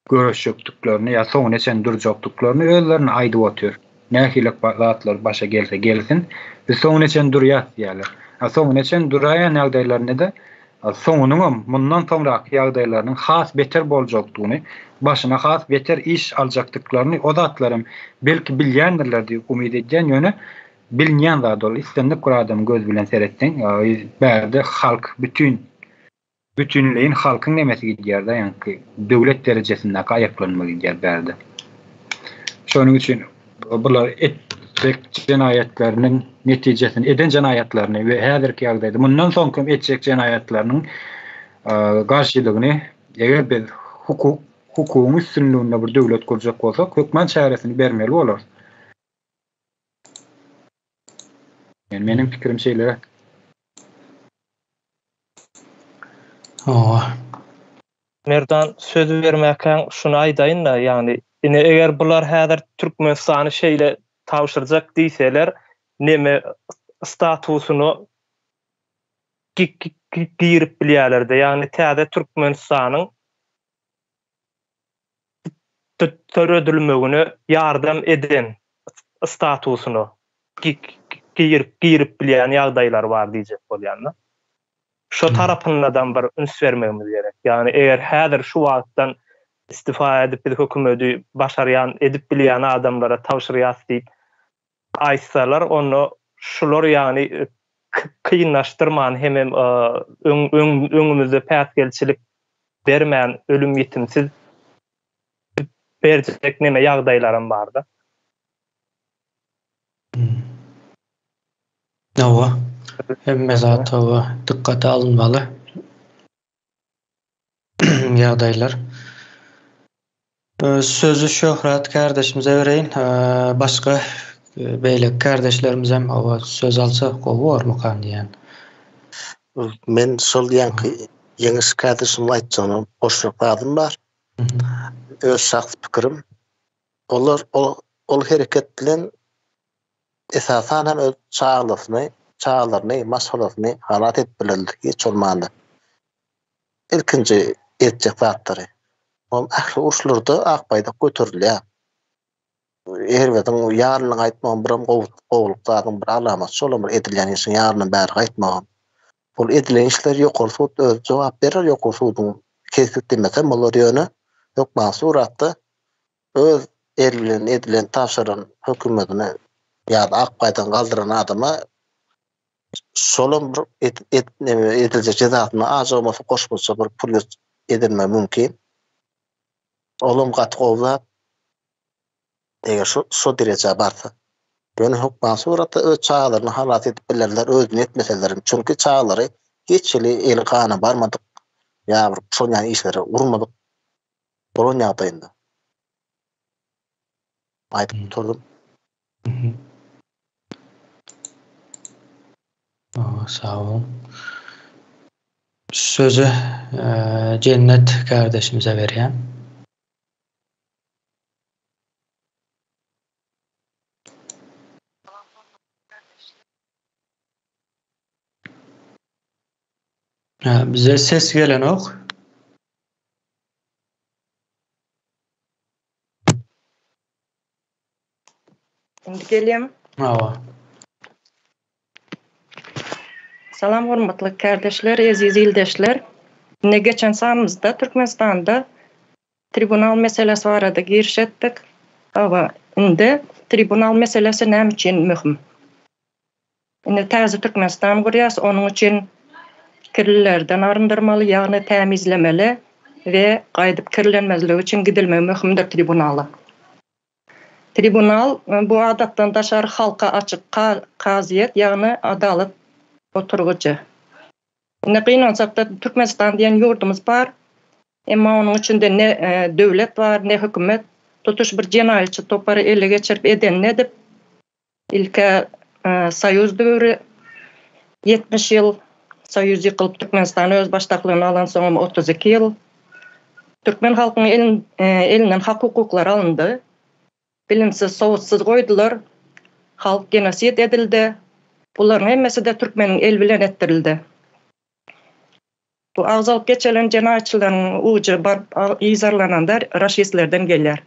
görüşjekdiklerini ya soň eçen durjakdyklerini özlerini aýdyp otur. Nähilek zatlar başa gelse gelsin. Biz soň eçen durýar diýerler. Soň eçen duraýan ýagdaýlaryny da soňunyň mundan soňraky ýagdaýlarynyň has beter boljakdygyny, başyna has beter iş aljakdyklaryny o zatlarym belki bilýändirler diýip umyd edýän ýöne bilmeýän zat ol. İstenip bir adam göz bilen seretsen, bärde halk bütünleyin halkyň nemesi gidýär-de, ýani döwlet derejesinde aýaklanma gidýär bärde. Şonuň üçin bular etjek jenayetleriniň netijesini, eden jenayetlerini we häzirki ýagdaýda mundan soňky etjek jenayetleriniň garşylygyny eger biz hukukyň üstünlüğünde bir döwlet kurjak bolsak, hökmen çäresini bermeli bolar. Yani benim fikrim şeylere. Merdan sözü vermäken şunu aýdaýyn da, ýani eger bular häzir Türkmenistany şeýle tawşyrjak diýseler, neme statusyny girip bilýärler-de. Ýani täze Türkmenistanyň töredilmegine ýardam eden statusyny girip bilýän ýagdaýlar bar diýjek bolýanlar. Şu tarapyndan bir üns vermegimiz gerek. Ýani eger häzir şu wagtdan istifade edip bir hökümeti başarýan edip bilýän adamlara tawşyrýas diýip aýtsalar, onu şular ýani kıyınlaştırman hemem öňümizde päsgelçilik bermän ölüm ýetimsiz berjek neme ýagdaýlarym barda. Nawa hemme zat dikkate alınmaly ýagdaýlar. Sözü Şöhret kardeşimize vereyim. Başka beýle kardeşlerimiz hem söz alsa gowy kan diýen. Men şol ýanky ýeňis kardeşim aýtjany boşluklarym bar. Öz şahs pikirim. Olar ol hereket bilen esasan hem öz çağlaryny, masalaryny halat etbilirligi çolmandy. İlkinji etjek zatlary. Ol ahly urşlarda akbaýda götürilýär. Erwedin ýarlyň aýtmagam biram gowlukdagyň bir alamat şolam edilýän işin ýarlyny bäri aýtmagam. Bul edilen işler ýokary sud öz jogap berer, ýokary sudyň kesipdirmese bolar ýöne ýokma suratda öz bilen edilen taşyran hökümetine ýa-da akbaýdan galdyran adama şolam bir ediljek jezatyny ajagmasy goşmasa bir pul edilme mümkin. Olum gat gowlap eger şu derece barsa ýöne hukma suratda öz çağlaryny halat edip bilerler, özüni etmeseler. Çünki çağlary hiçli el gana barmadyk. ýa bir şonýan işlere urmadyk. Bolan ýagdaýynda. Aýdyp oturdum. Sağ olun. Sözü Cennet kardeşimize vereyim. Bize ses gelen ok. Şimdi geleyim. Salam hormatly kardeşler, aziz ildeşler. Ne geçen saamyzda Türkmenistanda tribunal meselesi barada girişetdik. Ama indi tribunal meselesi näme üçin mühim? Indi täze Türkmenistan gurýas, onuň üçin kirlilerden arındırmalı, ýagny tämizlemeli we gaýdyp kirlenmezligi üçin gidilmegi mühimdir tribunala. Tribunal bu adatdan daşary halka açyk kaziýet, ýagny adalet oturgucı. Ne gynansak-da Türkmenistan diýen ýurdumuz bar, emma onuň içinde ne döwlet bar, ne hökümet. Tutuş bir jenaýatçy topary ele geçirip eden nedip ilke Soýuz döwri 70 ýyl Soýuz ýykylyp Türkmenistan öz baştaklygyny alan soň 32 ýyl Türkmen halkynyň elinden hak hukuklar alındy. bilimsiz, soğutsuz koydular. Halk genosit edildi. Buların hemmesi de Türkmenin el bilen ettirildi. Bu ağzalıp geçelen cenayetçilerin ucu izarlananlar raşistlerden gelýär.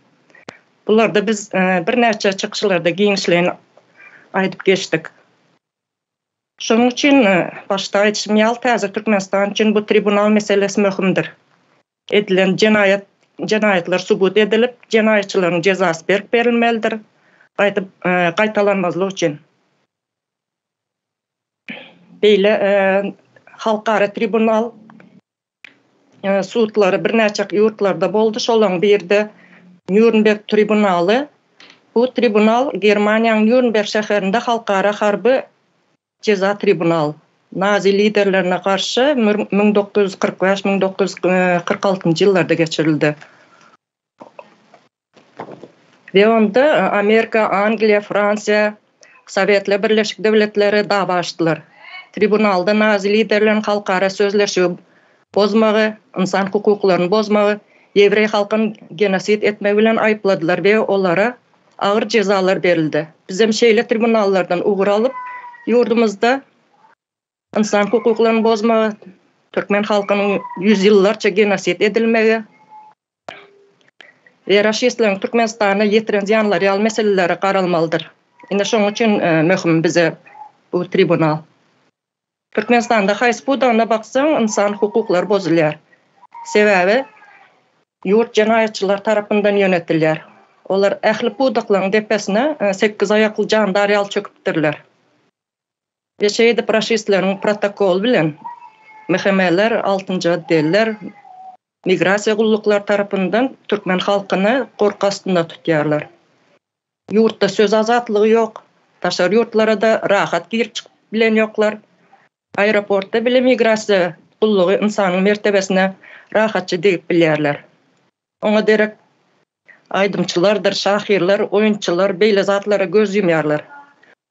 Bular da biz bir näçe çykşylarda giňişlerini aýdyp geçdik. Şonuň üçin başda aýtışym ýaly täze Türkmenistan üçin bu tribunal meselesi möhümdir. Edilen cenayetler subut edilip, cenayetçilerin cezasy berilmelidir. Gaýtalanmazlyk üçin. Beýle halkara tribunal suutlary bir näçe ýurtlarda boldy. Şolaryň birde Nürnberg tribunaly. Bu tribunal Germaniýanyň Nürnberg şäherinde halkara harby ceza tribunal. Nazi liderlerine karşı 1945-1946 yıllarda geçirildi. Ve onda Amerika, Angliya, Fransiya, Sovetler Birleşik Devletleri dava açtılar. Tribunalda Nazi liderlerin halkara sözleşiği bozmağı, insan hukuklaryny bozmağı, Yevrey halkyn genosit etmek bilen aýypladylar ve olara ağır cezalar berildi. Bizim şeýle tribunallardan ugur alıp, yurdumuzda insan hukuklaryny bozmağı, Türkmen halkynyň 100 ýyllarça genosit edilmegi ve raşistleriň Türkmenistana ýetiren ziyanlar ýaly meseleleri garalmalydyr. Ine şoň üçin möhüm bize bu tribunal. Türkmenistanda haýsy budagına baksaň insan hukuklary bozulýar. Sebäbi yurt cenayetçiler tarapyndan yönetilýär. Olar ähli budaklaryň depesine 8 ayakly jandar ýaly çöküpdirler. Ve şeýde raşistleriň protokol bilen mehemeler 6-njy addeler migrasiýa gulluklar tarapyndan Türkmen halkyny gorku astynda tutýarlar. Yurtda söz azatlygy ýok. Taşar yurtlara da rahat girip çykyp bilen ýoklar. Aeroportda bile migrasiýa gullugy insanyň mertebesine rahatça degip bilýärler. Oňa derek aýdymçylardyr, şahirler, oýunçylar, beýle zatlara göz ýumýarlar.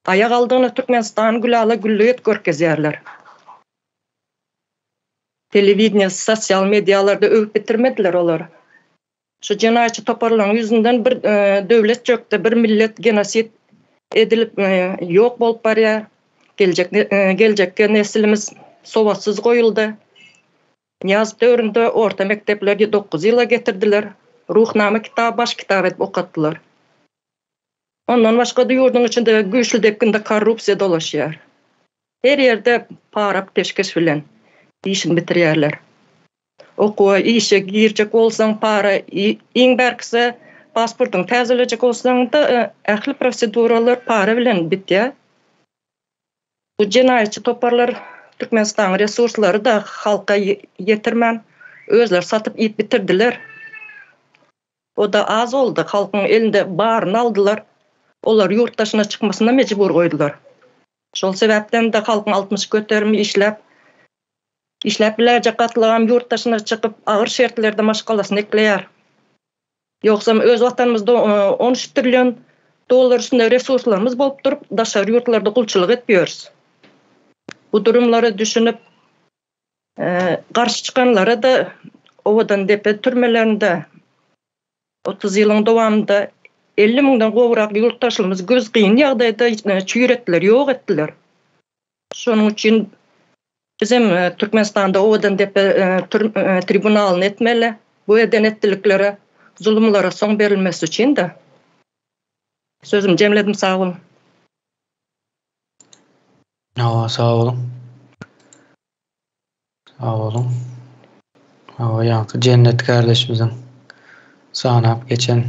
Aýak aldygyny Türkmenistan gülala güllüget görkezýärler. Telewiziýa, sosial medialarda öwüp bitirmediler olar. Şu cenayetçi toparlaryň ýüzünden bir döwlet çökdi, bir millet genosit edilip ýok bolup barýar. Gelecekke neslimiz sowatsız goýuldy. Ýaz döwründe orta mekteplerge 9 ýyla getirdiler. Ruhnama kitap, baş kitap edip okatdylar. Ondan başga da yurdun içinde güýçli depkinde korrupsiýa dolaşýar. Her ýerde para teşkis bilen işini bitirýärler. Okuwa, işe girjek bolsaň para, iň berkisi pasportyň täzelejek bolsaň da ähli proseduralar para bilen bitýär. Bu cenayetçi toparlar Türkmenistan resurslary da halka yetirmän, özler satyp ýyp bitirdiler. O da az oldu. Halkyň elinde baryny aldylar. Olar yurttaşyna çykmasyna mejbur goýdular. Şol sebäpden de halkyň 60 götermi işläp bilerje gatlagan yurttaşyna çykyp agyr şertlerde maşgalasyny ekleýär. Ýoksa öz watanymyzda 13 trillion dollar üstünde resurslarymız bolup durup daşary yurtlarda gulçylyk etmiyoruz. Bu durumları düşünüp karşı çıkanlara da ovadan depe türmelerinde 30 yılın dowamında 50 miňden gowrak yurttaşlarymyz göz kıyın ýagdaýda çüýretdiler, ýok etdiler. Şonuň üçin bizim Türkmenistanda ovadan depe tribunalyny etmeli. Bu eden etdiliklere, zulümlara soň berilmesi üçin de. Sözüm jemledim, sağ olun. Sağ olun. Sağ olun. Yankı Cennet kardeşimizin sanap geçen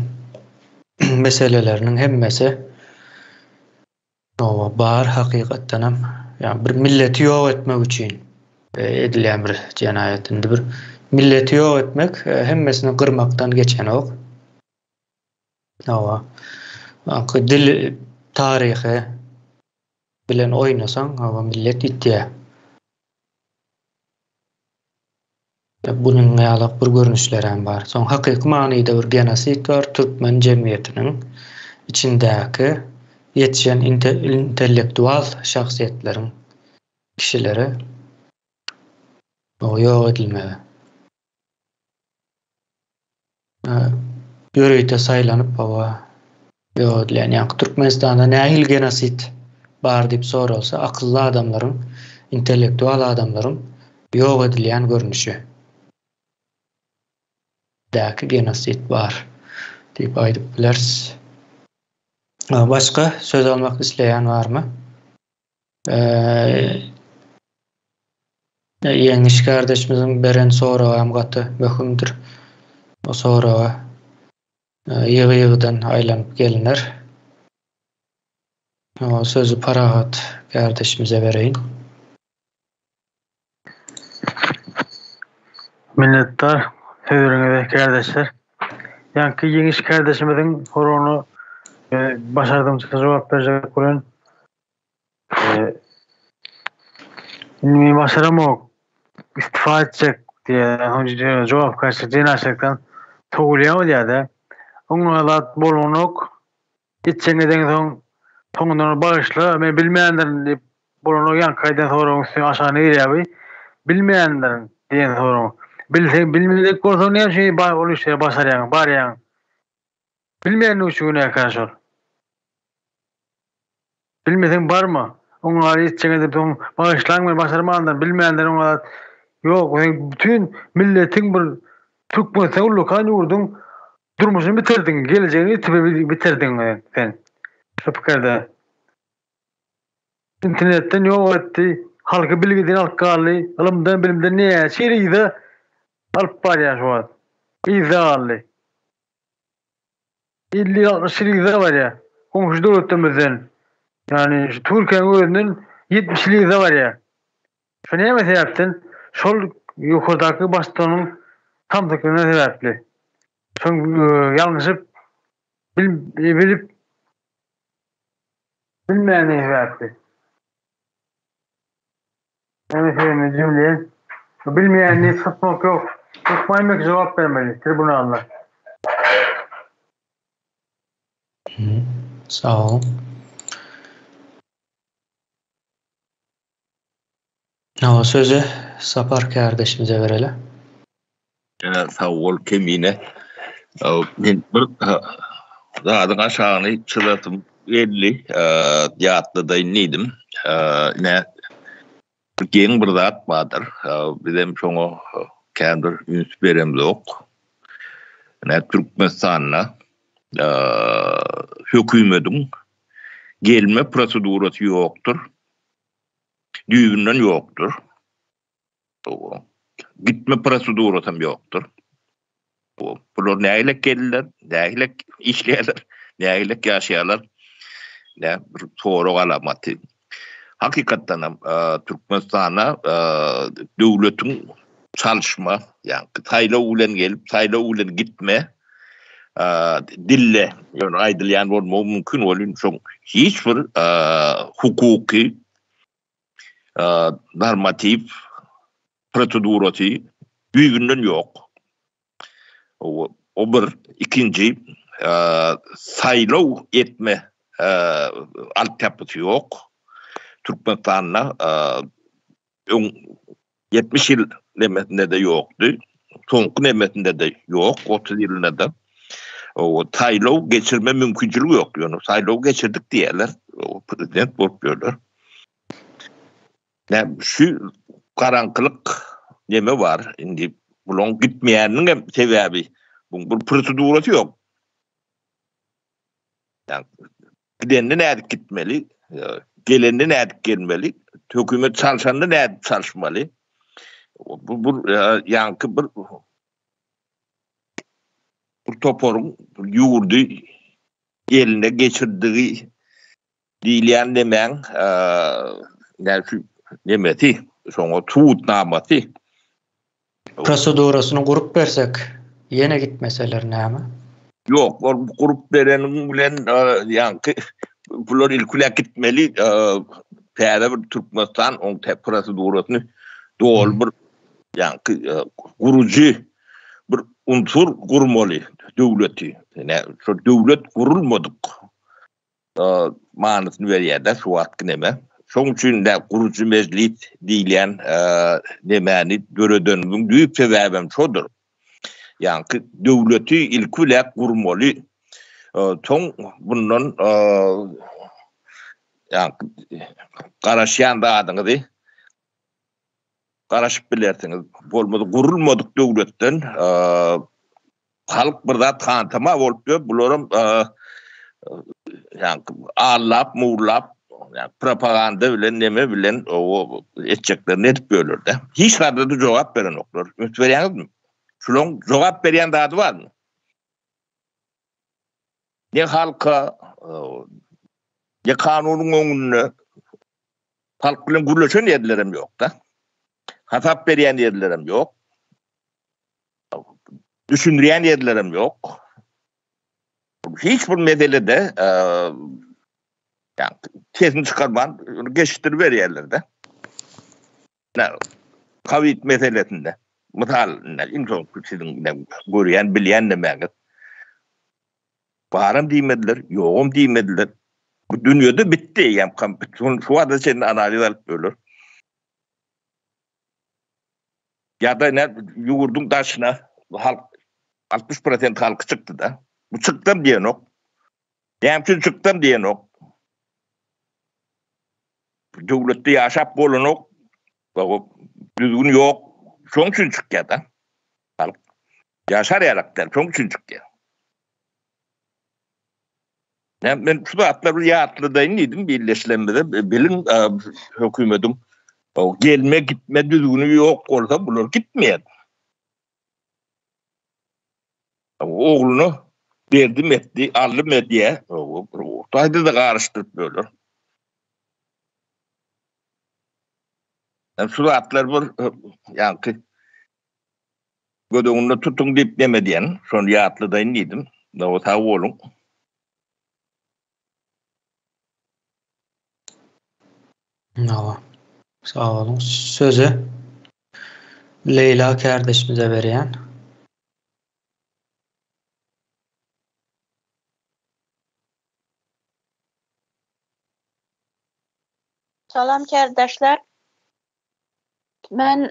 meselelerinin hemmesi bar hakikatten hem yani bir milleti yok etmek için edilen bir cenayetinde bir milleti yok etmek hemmesini kırmaktan geçen ok. Dil tarihi bilen oynasan millet ittiye. Bunun ýalyk bir görnüşleri bar. Soň hakyky manyda bir genosit bar Türkmen jemgyýetiniň içindäki ýetişen intellektual şahsiýetleriň kişileri ýok edilmeli. Ýöreýte saýlanyp Yo dilen ýa Türkmenistanda nähil genosit bar diýip soralsa akylly adamlaryň, intellektual adamlaryň ýok edilýän görnüşi. Däki genosit bar diýip aýdyp bilersiz. Başka söz almak isleýän barmy? Ýeňiş kardeşimiziň beren soragy hem gaty möhümdir. O soragy ýygy-ýygydan aýlanyp gelinler. O sözü Parahat kardeşimize bereýin. Minnettar sözüňize kardeşler. Ýa-ki ýeňiş kardeşimiziň soragyny başardymça jogap berjek bolan başaramok istifa edecek diye jogap karşı jenaşekden togulýan bolýar-da. Oňa bolonok içeňeden soň toňundan bağışla men bilmeýändirin diýip bolonok ýankaýdan soragyň aşagyna girýär. Bilmeýändirin diýen soragy. Bilmedik bolsa näme şey bar ol işe başarýan, barýan. Bilmeýän üçin näme bilmeden barmy? Oňa içeňede soň bağışlaň men başarmandan bilmeýändir oňa ýok, bütün milletiň bir Türkmen sowlukan ýurdun durmuşyny bitirdiň, geleceğini bitirdiň sen. Şu pikirde. İnternetten ýok etdi, halky bilgiden alkaly, ilmden bilimden näme şeýle alyp barýar şu an. İzaly. İlli şeýle barýar. Komşu döwletlerimizden. Yani Türkiýeň özünden 70'li ýyl barýar. Şu näme sebäpden? Şol ýokardaky başlanyň tamdykyna sebäpli. Şoň ýalňyşyp bilip bilmeýän sebäpli. Näme jümle bilmeýänni satmak ýok. Tutmaýmak jogap bermeli tribunallar. Sağ ol. O sözü Sapar kardeşimize verelim. Sağ ol kemine. Men bir zadyň aşagyny çılatym 50 ýatlyda indim. Ne geň bir zat bardyr. Bizem şoňa kendir üns berem yok. Ne Türkmenistana hökümetiň gelme prosedurasy ýokdur. Düýünden ýokdur. Gitme prosedurasy ýokdur. Bular näýle geldiler, näýle işleýärler, näýle ýaşaýarlar. Ne bir sorak alamaty. Hakykatdan Türkmenistana döwletiň çalışma, ýani taýla ulen gelip, taýla ulen gitme dille, ýani aýdylýan bolmagy mümkin bolýan. Şoň hiç bir hukuky normativ prosedurasy düýünden ýok. O bir ikinci saýlaw etme altyapysy ýok. Türkmenistanda 70 ýyl nemesinde de ýokdy. Soňky nemesinde de ýok, 30 ýylda da. O saýlaw geçirme mümkinçiligi ýok. Ýani saýlaw geçirdik diýerler. O prezident bolup ýörler. Şu karankylyk neme var? Indi bulan gitmeýänniň sebäbi bu prosedurasy ýok. Yani gidende näde gitmeli, gelende näde gelmeli, hökümet çalışanda näde çalışmaly. Bu ýanky bir toporuň ýurdy eline geçirdiği diýilýän demäň näçe nemeti, şoňa tuutnamasy. Prosedurasyny gurup bersek, ýene gitmeseler näme? Ýok, gurup bereniň bilen ýanky bular ilkule gitmeli, päde bir Türkmenistan oň prosedurasyny dol bir ýanky guruji bir unsur gurmaly döwleti. Şu döwlet gurulmadyk. Manysyny berýär-de şu wagtky neme? Şoň üçin de guruji mejlis diýilýän nemeni döredönüň düýp sebäbem şodur. Ýani döwleti ilkule gurmaly, Toň bundan ýa garaşýan da adyňyzy garaşyp bilersiňiz. Bolmady gurulmadyk döwletden halk bir zat kantama bolup ýör. Bularam ýa allap, muğlap, propaganda bilen neme bilen o etjeklerini edip bölürde. Hiç narda jogap beren oklar. Ümit berýäňizmi? Şulan jogap berýän zady barmy? Ne halka, ne kanunyň öňünde halk bilen gürleşen ýerlerim ýok da. Hatap berýän ýerlerim ýok. Düşündirýän ýerlerim ýok. Hiç bir meselede yani tezini çıkarman geçiştirip berýärler-de. Covid meselesinde. Misal, insan sizin görýän, bilýän nämäňiz. Barym diýmediler, ýogum diýmediler. Bu dünýede bitdi. Yani şu anda senin analiz alıp bölür. Ya da ne yugurdun taşına halk 60% halkı çıktı da. Bu çıktım diýen ok. Dämçin çıktım diýen ok. Döwletde ýaşap bolan ok. Düzgün ýok. Şoň üçin çykýar da. Halk ýaşar ýaraklar, şoň üçin çykýar. Men şu atlar ýatlydaýyn diýdim birleşlenmede bilin hökümetim o gelme gitme düzgünü ýok bolsa bular gitmeýär. Ogluny berdim etdi, aldım diye. Taýda da garaşdyryp bölür. Şu atlar bir ýa-ni gödöňünde tutuň diýip demedýän, şonu ýatlydaýyn diýdim. O ta bolun. No. Sağ olun. Sözü Leyla kardeşimize berýän. Salam kardeşler. Men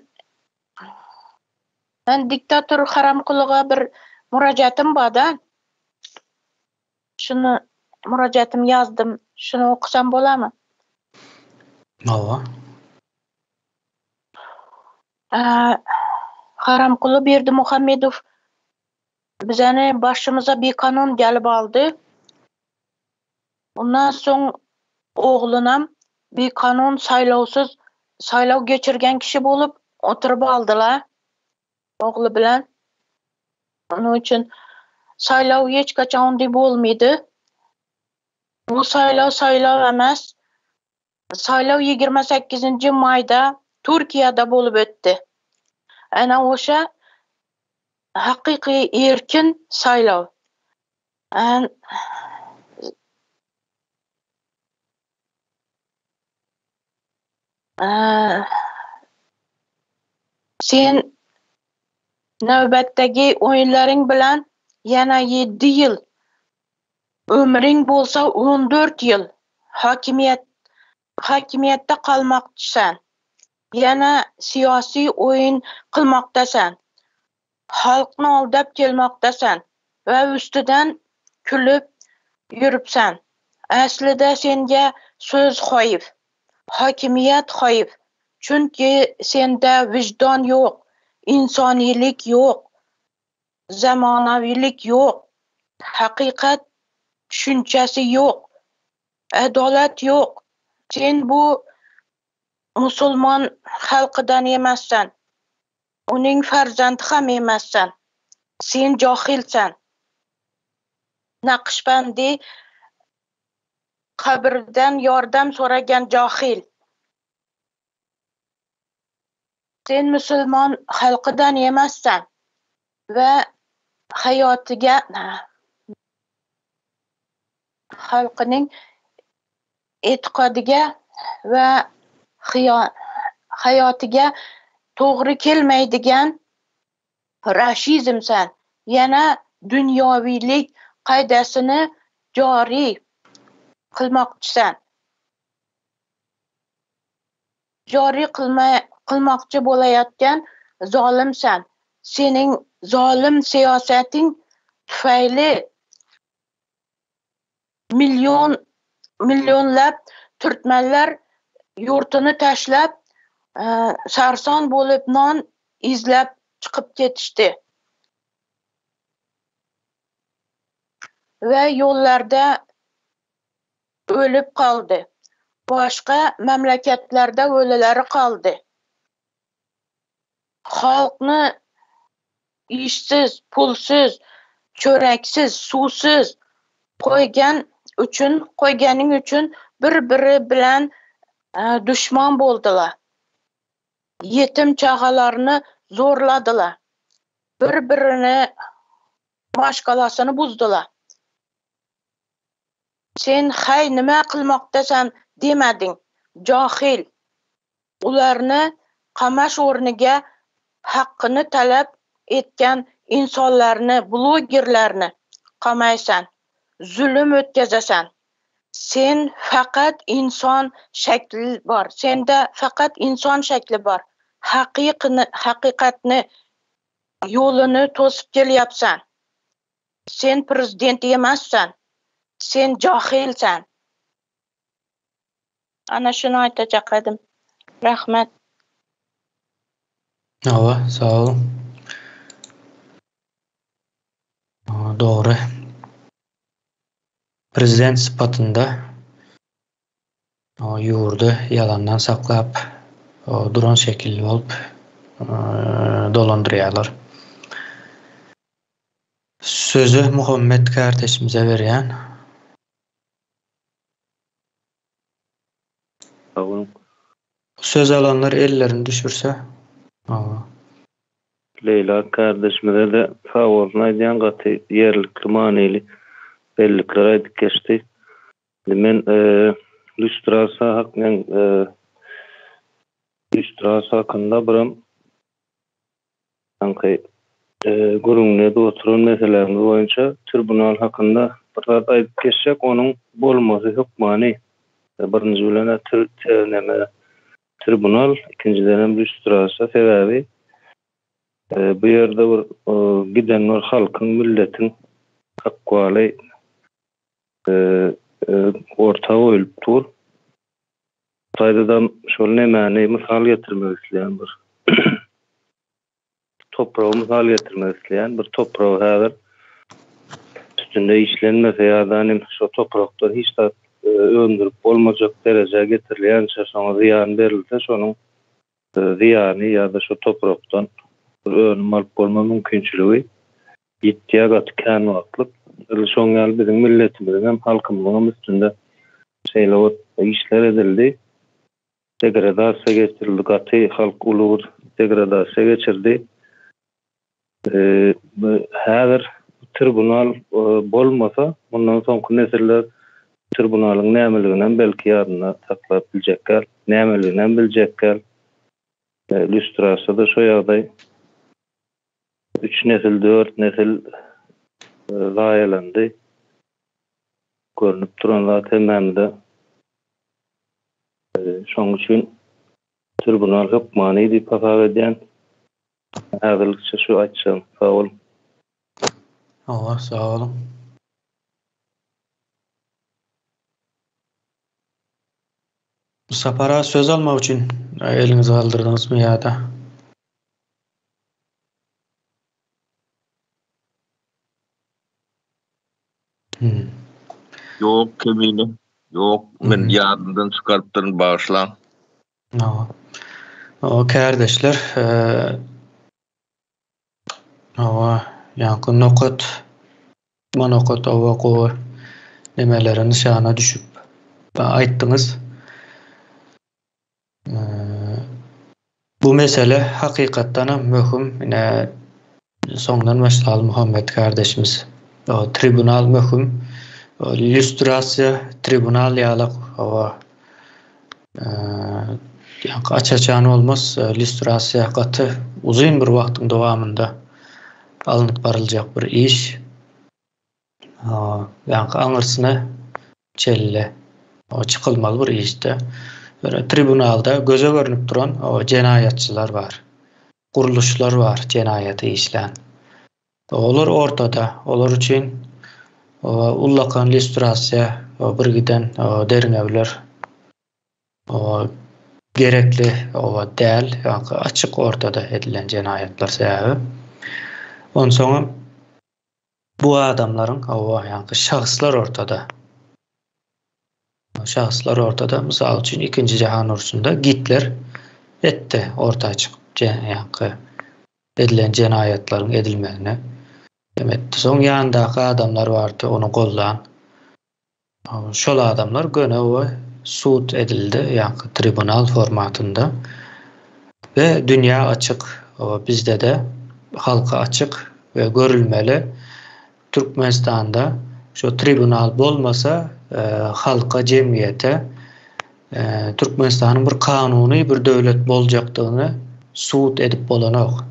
diktator Haramkulyga bir murajaatym barda. Şunu murajaatym yazdım. Şunu okusam bolamy? Mawa. Haramkuly Berdimuhammedow bizani başımıza bir kanun gelip aldı. Ondan soň oğlunam bir kanun saýlawsuz saýlaw geçirgen kişi bolup oturup aldılar. Oğlu bilen. Onun için saýlaw hiç kaçan onday bolmaydı. Bu saýlaw emas. Saýlaw 28 mayda Türkiýede bolup ötdi. Ana oşa hakyky erkin saýlaw. Sen nöbetdeki oýunlaryň bilen yana 7 ýyl ömriň bolsa 14 ýyl hakimiyetde kalmakdysan. Yana siyasi oyun kılmakdasan. Halkny aldap gelmakdasan ve üstüden külüp yürüpsen. Aslida senga söz hoýyp, hakimiyet hoýyp. Çünki sende vicdan yok, insanilik yok, zamanavilik yok, hakikat düşüncesi yok, adalet yok. Sen bu Musulman halkydan emassan, onuň farzandy ham emassan. Sen jahilsan. Naqşbandi kabirden yordam soragan jahil. Sen Müslüman halkydan emassan ve hayotiga halkynyň etikadiga ve hayotiga to'g'ri kelmaydigan raşizmsan. Yana dunyovilik qaydasyny joriy qilmoqchisan. Joriy qilmoqchi bolayotgan zolimsan. Sening zolim siyosating tufayli milyonlap türkmenler yurtunu taşlap sarson bolup non izlep çıkıp ketişti. Ve yollarda ölüp kaldı. Başka memleketlerde öyleleri kaldı. Halkını işsiz, pulsuz, çöreksiz, susuz koyganın üçün bir-biri bilen düşman boldular. Yetim çağalarını zorladılar. Bir-birini maşgalasını buzdular. Sen hay nima qilmoqdasan demedin, cahil. Ularni qamash o'rniga haqqini talab etgan insonlarni, blogerlarni qamaysan, zulm o'tkazasan. Sen faqat inson shakli bor. Senda faqat inson shakli bor. Haqiqatni yo'lini to'sib kelyapsan. Sen prezident emassan. Sen jahilsan. Ana şunu aytacak edim. Rahmet. Sağ olun. Doğru. Prezident sıfatında yurdu yalandan saklap duran şekilli olup dolandırıyorlar. Sözü Muhammed kardeşimize veren. Söz alanlar ellerini düşürse. Leyla kardeşimize de sağ olsun aydan katı yerlikli maneli bellikler aydık geçti. Men lüstrasa hakkın lüstrasa hakkında birim sanki gurungne de oturun meselelerinde boyunca tribunal hakkında bir aydık geçecek, onun bolması hükmani birinci bilene tribunal, ikinciden lüstrasa sebebi bu yerde giden var halkın, milletin akvali ortağı ölüp dur. Saydıdan şöyle nemani misal getirmek isteyen bir toprağı misal getirmek isteyen bir toprağı hazır üstünde işlenmese ya da şu topraktan hiç de öndürüp olmayacak dereceye getirilen sonra ziyan verilse şunun ziyanı ya da şu topraktan önüm alıp olma mümkünçülüğü gittiye katı kânu atlıp son gel bizim milletimizin hem halkımızın üstünde şeyle işler edildi. Degradasya geçirildi. Katı halk uluğur degradasya geçirdi. Hazır tribunal bolmasa bundan sonraki nesiller tribunalın nämeliginden belki yarına saklap bilecekler. Nämeliginden bilecekler. Lüstrasada şu yağday 3 nesil, 4 nesil layihelendi. Görünüp duranlar temelde şoň üçin tribunal hükmani diýip hasap edýän häzirlikçe şu aýtjam. Sağ olun. Allah sağ olun. Bu sapara söz almak için elinizi kaldırdınız mı ya da? Yok kemini. Yok men yadından çıkarttırın bağışlan. O kardeşler yankı nokot monokot ovaku nemelerin nişana düşüp ayttınız. Bu mesele hakikattan mühim. Yine sondan başlayalım Muhammed kardeşimiz. O tribunal mühim. Lüstrasya tribunal yalık o açacağın olmaz. Lüstrasya katı uzun bir vaktin devamında alınıp barılacak bir iş. Yani anırsına çelle o çıkılmalı bir işte. Böyle tribunalda göze görünüp duran o cinayetçiler var. Kuruluşlar var cinayeti işleyen. Olur ortada. Olur için ullakan illüstrasiya, bir giden derin evler, gerekli däl, ýa-ni açyk ortada edilen jenayetler sebäbi. Ondan soň bu adamlaryň ýa-ni şahslar ortada. Şahslar ortada. Mysal üçin 2-nji Jahan urusunda Hitler etdi ortaya çykyp ýa-ni edilen jenayetlaryň edilmegine. Demek soň ýandaky adamlar bardy, onu gollan. Şol adamlar göne o sud edildi, ýa-ni tribunal formatynda ve dünýä açyk. Bizde de halka açyk ve görülmeli. Türkmenistanda şu tribunal bolmasa halka, jemgyýete Türkmenistanyň bir kanuny bir döwlet boljakdygyny sud edip bolanok.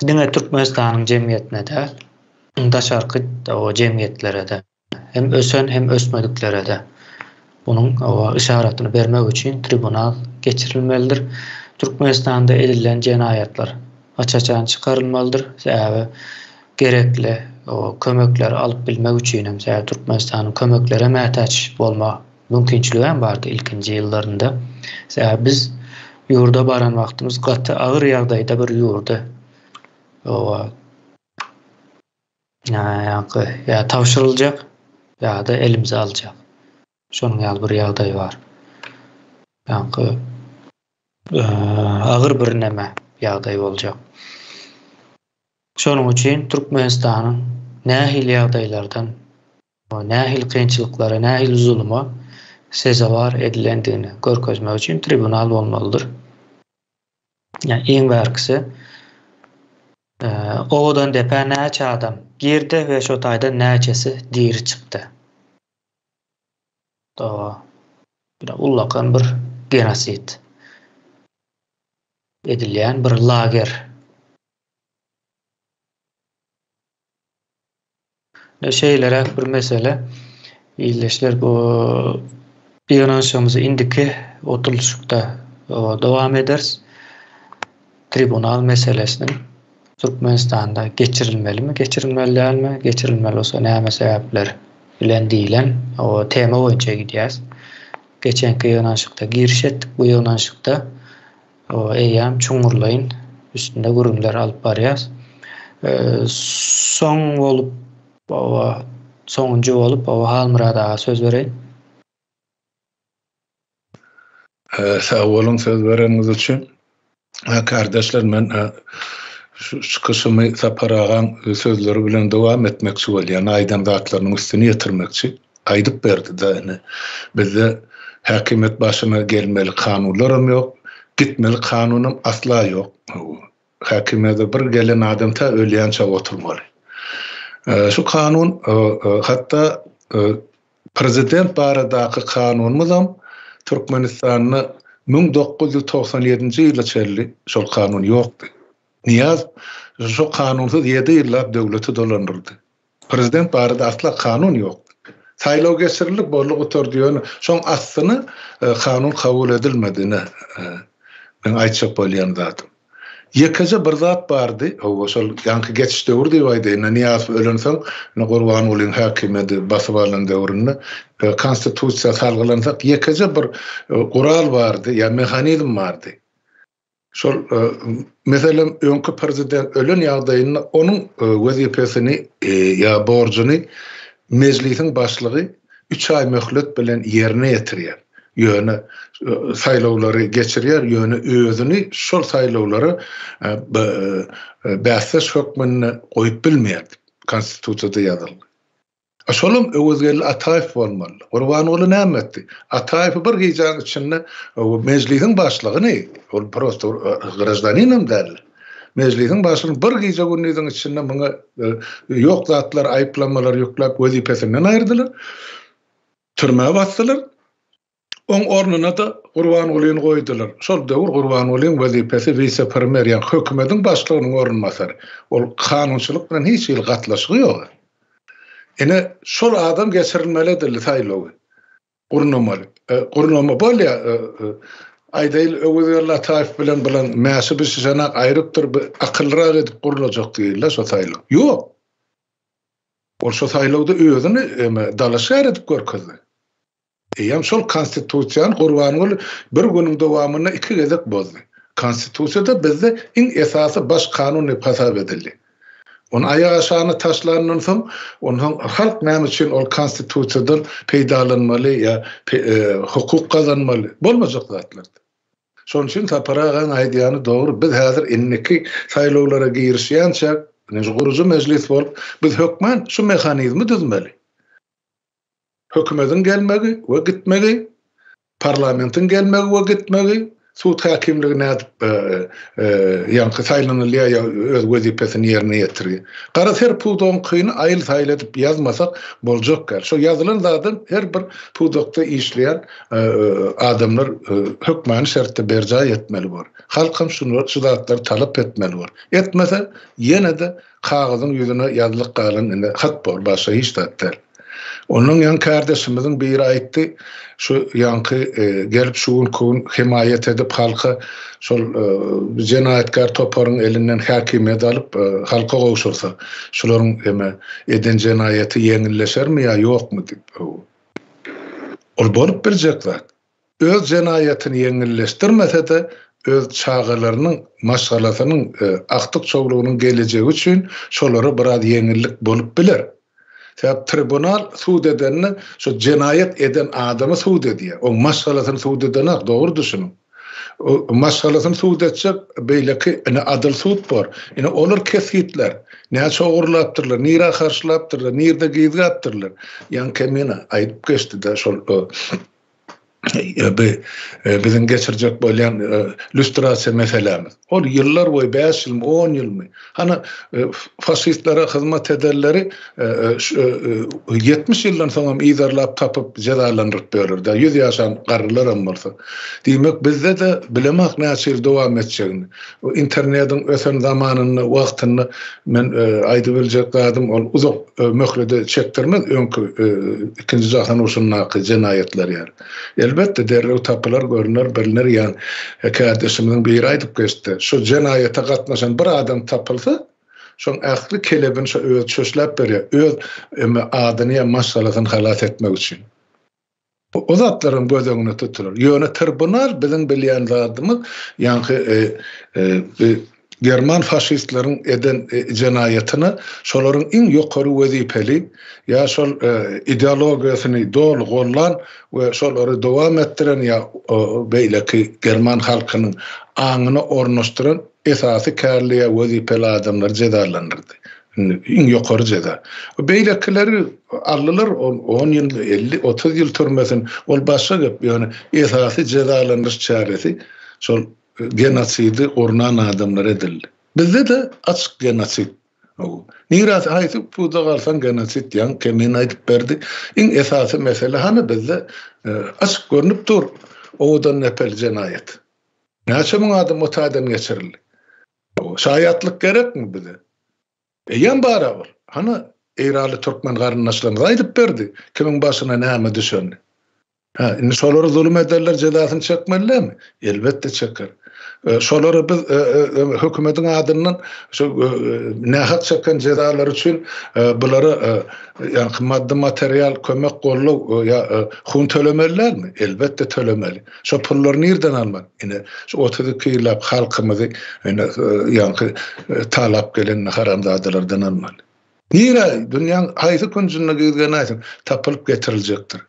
Diňe Türkmenistanyň jemgyýetine de, daşarky o jemgyýetlere de, hem ösen hem ösmediklere de bunun işaretini bermek üçin tribunal geçirilmelidir. Türkmenistanda edilen jenayetler açaçan çıkarılmalıdır. Sebäbi gerekli kömekler alıp bilmek üçin hem Türkmenistanyň kömeklere mätäç bolma mümkinçiligi hem bardy ilkinji ýyllarynda. Sebäbi biz ýurda baran wagtymyz gaty agyr ýagdaýda bir ýurda ya tavşyryljak ya da elimize aljak. Şonuň ýaly bir ýagdaý bar. Ýa-ni agyr bir näme ýagdaý boljak. Şonuň üçin Türkmenistanyň nähil ýagdaýlardan, nähil kynçylyklara, nähil zuluma sezawar edilendigini görkezmek üçin tribunal bolmalydyr. Yani en berkisi odan depe näçe adam girdi ve şu taýda näçesi diri çykdy. Bir ullakan bir genosit edilýän bir lager. Şeylere bir mesele illeşler bu ýygnanşymyzy indiki oturuşykda dowam ederiz. Tribunal meselesinin Türkmenistanda geçirilmeli mi, geçirilmeli mi, geçirilmeli olsa näme sebäpler bilen diýilen o tema boýunça gidýäs. Geçenki ýygnanşykda giriş etdik. Bu ýygnanşykda eýam çuňurlaýyn üstünde gurumlar alyp barýas. Soň bolup soňunju bolup Halmurada söz bereýin. Sağ olun söz bereniňiz üçin. Kardeşler, men şu çıkışımı saparagan sözleri bilen dowam etmekçi bolýan, aýdan zatlarynyň üstüne ýetirmekçi. Aýdyp berdi da bizde häkimet başyna gelmeli kanunlarym ýok, gitmeli kanunum asla ýok. Häkimete bir gelen adam ta ölýänçe oturmaly. Şu kanun hatta prezident baradaky kanunymyzam Türkmenistanyny 1997-nji ýylda çelli şol kanun ýokdy. Niyaz şu kanunsuz 7 ýyllap döwleti dolandyrdy. Prezident barada asla kanun ýokdy. Saýlaw geçirilip boluk oturdygyny, şoň aslyny kanun kabul edilmedini men aýtjak bolýan zatym. Ýekece bir zat bardy, o şol ýanky geçiş döwür diýip aýdy. Niyaz ölenseň, Gurban bolyň häkimeti basyp alan döwründe konstitusiýa salgylansak, ýekece bir gural bardy, ýa mehanizm bardy. Şol meselem öňkü prezident ölen ýagdaýynda onuň wezipesini ýa borjuny meclisiň başlygy 3 ay möhlet bilen ýerine ýetirýär. Ýöne saýlawlary geçirýär, ýöne özüni şol saýlawlary bäsleş hökmüne goýup bilmeýär. Konstitusiýada ýazyldy. Şolum özgeli Ataýew bolmaly. Gurban oly näme etdi? Ataýew bir gýjan içinde meclisiň başlygyny, ol prosto grajdaninem derler. Meclisiň başlygyny bir gýja günniň içinde muňa ýok zatlar, aýplamalar ýoklap wezipesinden aýrdylar. Türmäge basdylar. On ornuna da Gurban olyny goýdular. Şol döwür Gurban olyň wezipesi vice-premier, ýa hökümetiň başlygynyň ornmasary. Ol kanunçylyk bilen hiç ýyl gatlaşygy ýok. Ene şol adam geçirilmelidir saýlawy. Gurnamaly. Gurnama bolýa aýdaýyl öwürler Ataýew bilen mäşi bir şenak aýrypdyr, akyllyrak edip gurulajak diýiller şo saýlaw. Ýok. ol şo saýlawda özüni dalaşar edip görkezdi. Ýam şol konstitusiýany gurbany bir günüň dowamyna 2 gezek bozdy. Konstitusiýada bizde iň esasy baş kanuny hasap edildi. Onu ayağa aşağına taşlarının soň, onun halk näme üçin ol konstitusiýadan peýdalanmaly ya hukuk kazanmaly bolmajak zatlar. Şoň üçin taparagan aýdýany dogry biz häzir inniki saýlawlara girişýänçä, gurucu meclis bolup biz hökmen şu mehanizmi düzmeli. Hökümetin gelmegi we gitmegi, parlamentin gelmegi we gitmegi, suud hakimligine ýa-ni saýlanylýa öz wezipesini ýerine ýetirýär. Garas her puwdoň kyny aýyl saýladyp ýazmasak boljak gal. Şo ýazylan zadyň her bir puwdokda işleýän adamlar hökmany şertde berja etmeli bor. Halkym şunu zatlar talap etmeli bor. Etmese ýene-de kagazyň ýüzüne ýazylyk galan hat bor, başga hiç zatlar. Onun yan kardeşimizin biri aýtdy, şu ýanky gelip şuun kun himayet edip halka şol jenayetkar toparyň elinden hakimiyet alıp halka gowşursa, şolaryň eden jenayeti ýeňilleşermi ýa ýokmy dip. Ol bolup biljek zat. Öz jenayetini ýeňilleşdirmese-de öz çağalarynyň maşgalasynyň aktyk çoglugynyň gelejegi üçin şolary biraz ýeňillik bolup biler. Sebäp tribunal suud edenni şu jenayet eden adamy suud edýär. O maşgalasyny suud edenek dogry düşünün. O maşgalasyny suud etsek beýleki adyl suud bor. Ine olar kesitler. Näçe ogurlapdyrlar, nira karşylapdyrlar, nirde gizgatdyrlar. Ýa-ni kemene aýdyp geçdi-de şol bizim geçirjek bolýan lüstrasiýa meselemiz. Ol ýyllar boýy 5 ýyl, 10 ýyl. Hana faşistlara hyzmat ederleri 70 ýyldan soň ýyzarlap tapyp jazalandyryp berýärler. 100 ýaşan garrylar hem bolsa. Diýmek bizde de bilemek näçe ýyl dowam etjegini. O internetiň ösen zamanyny, wagtyny men aýdyp biljek adam ol uzak möhrede çekdirmez öňkü ikinji jahan urşundaky jenayetler ýa. Elbette derrew tapylar görünür, bilinir ýa-ni kardeşimiň biri aýdyp geçdi. Şu jenayete gatnaşan bir adam tapylsa, şoň ähli kelebin şu öz çöşläp berýär, öz adyny maşgalasyny halas etmek üçin. O zatlaryň göz öňüne tutulur. Ýöne tribunal biziň bilýän zadymyz, ýa-ni German faşistlerin eden jenayetini şolaryň iň ýokary wezipeli ýa şol ideologiýasyny dol gollan we şolary dowam etdiren ýa beýleki German halkynyň aňyny ornaşdyran esasy kärliýe wezipeli adamlar jedalandyrdy. Iň ýokary jeda. Beýlekileri allylar 10 ýyl, 50, 30 ýyl türmesin. Ol başga gep, ýöne esasy jedalandyryş çaresi şol genosidi ornan adamlar edildi. Bizde de açık genosid. Niras aýtyp bu da galsan genosid ýan kemen aýdyp berdi. Iň esasy mesele hany bizde açık görünüp dur. Odan nepel jenayet. Näçe müň adam otadan geçirildi. Şaýatlyk gerekmi bize? Ýan bara bol. Hany Eýraly türkmen garyndaşlarymyz aýdyp berdi. Kimiň başyna näme düşendi? Indi şolary zulüm ederler, jedasyny çekmelilermi? Elbette çeker. Şolary biz hökümetiň adyndan şu nähak çeken jedalar üçin bulary ýa maddi material kömek gollaw ýa hun tölemelilermi? Elbette tölemeli. Şu pullary nerden almak? Ine şu 32 ýyllap halkymyzy ýa talap gelen haramzadalardan almaly. Nira dünýäň haýsy kunjuna gizgen aýsyn tapylyp getiriljekdir.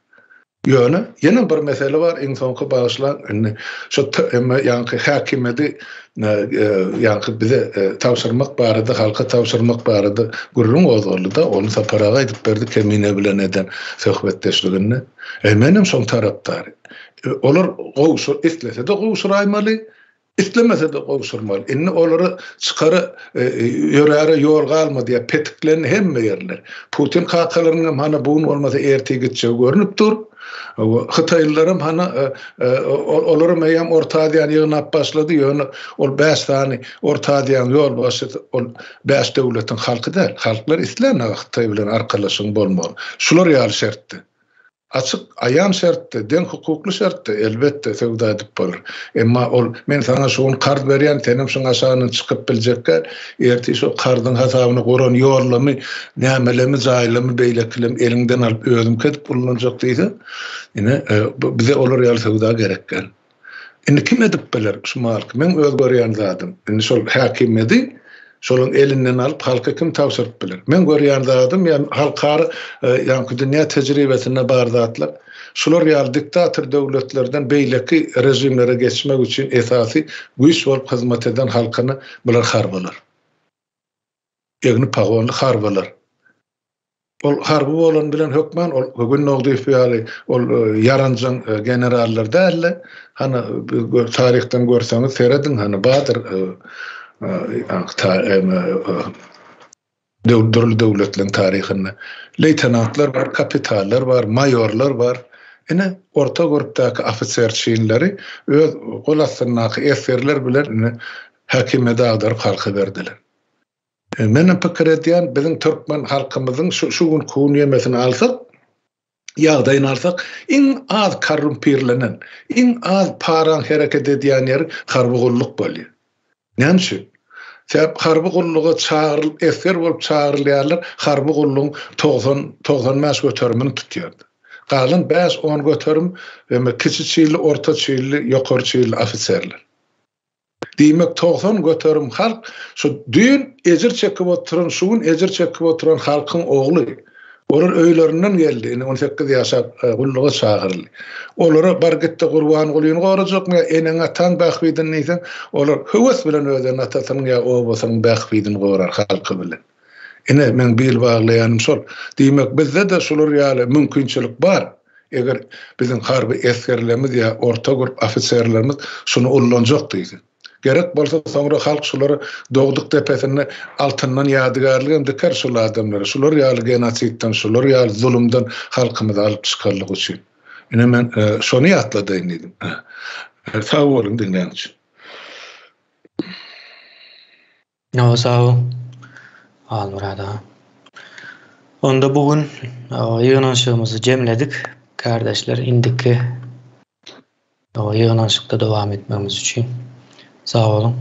Ýöne ýene bir mesele bar, iň soňky bagyşlan şu ýa-ni hakimeti ýa-ni bize tawşyrmak barada, halka tawşyrmak barada gurrun ozgurlyda onu saparaga aýdyp berdi kemine bilen eden söhbetdeşligini. Menem şoň tarapdary. Olar gowşur islese de gowşuraýmaly, islemese de gowşurmaly. Inni olary çykary ýöräre ýol galma diýe petiklerini hemme ýerler. Putin kakalarynyň hana bugun olmasa ertegi gitjegi görünüp dur. Hytaýlylarym hana olary meýam Orta Aziýany ýygnap başlady, ýöne ol 5 tane Orta Aziýany ýol başlady, ol 5 döwletiň halky däl. Halklar isläne Hytaý bilen arkalaşyň bolmaly. Şular ýaly şertdi. açık ayan şertde, den hukuklu şertde elbette sevda edip bolur. Emma ol men sana şoň kard berýän tenim şoň aşagyny çykyp biljekler, erti şo kardyň hasabyny goran ýorlamy, nämelemi, jaýlamy, beýleklim elinden alyp özüm ketip bulunjak diýdi. Ine bize olar ýaly sevda gerekken. Indi kim edip biler şu mark? Men öz görýän zatym. Indi şol hakim edi. Şolun elinden alıp halka kim tavsiye bilir. Men görýän zatym, ýani halkar ýani dünýä tejribesine bar zatlar. Şolar ýaly diktator döwletlerden beýleki rejimlere geçmek üçin esasy güýç bolup hyzmat eden halkyny bular harbalar. Ýagny pagonly harbalar. Ol harby bolan bilen hökman ol bugün nogdy ýaly ol yaranjyň generaller dälle. Hana tarihten görseňiz seredin hana Badyr devletlerin tarihinde leytenantlar var, kapitaller var, mayorlar var. Ine orta grupdaki ofisier çiğinleri öz golasyndaky eserler bilen hakime dağdar halka verdiler. Menin pikir edýän bizim Türkmen halkymyzyň şu gün kuun ýemesini alsak, ýagdaýyny alsak, iň az korrumpirlenen, iň az paran hereket edýän ýer harby gulluk bolýar. Näçe? Sebäp harby gulluga çağırıp eser bolup çağırylýarlar, harby gullugyň 90 mäş götermini tutýardy. Galan 5-10 göterim we kiçi çyly, orta çyly, ýokary çyly ofisiýerler. Diýmek 90 göterim halk şu düýün ejir çekip oturan, şuň ejir çekip oturan halkyň ogly. Olar öýlerinden geldi. 18 ýaşa gulluga çağırly. Olara bar gitdi Gurban Gulyny gorajakmy, enen atan bähbidin näsen, olar höwes bilen öýden atasyň ýa obasyň bähbidini gorar halky bilen. Ine men bil baglaýanym şol. Diýmek bizde de şolar ýaly mümkinçilik bar. Eger biziň harby eskerlerimiz ýa orta grup ofisiýerlerimiz şunu ullanjak diýdi. Gerek bolsa soňra halk şolary dogduk tepesinde altyndan ýadygarlyk dikär şol adamlar. Şolar ýaly genotsidden, şolar ýaly zulümden halkymyzy alyp çykarlyk üçin. Ine men şonu ýatladym dedim. Sağ bolun dinleýän üçin. No, sağ ol. Al burada. Onda bugün ýygnanşygymyzy jemledik. Kardeşler, indiki ýygnanşykda dowam etmemiz üçin. Sağ olun.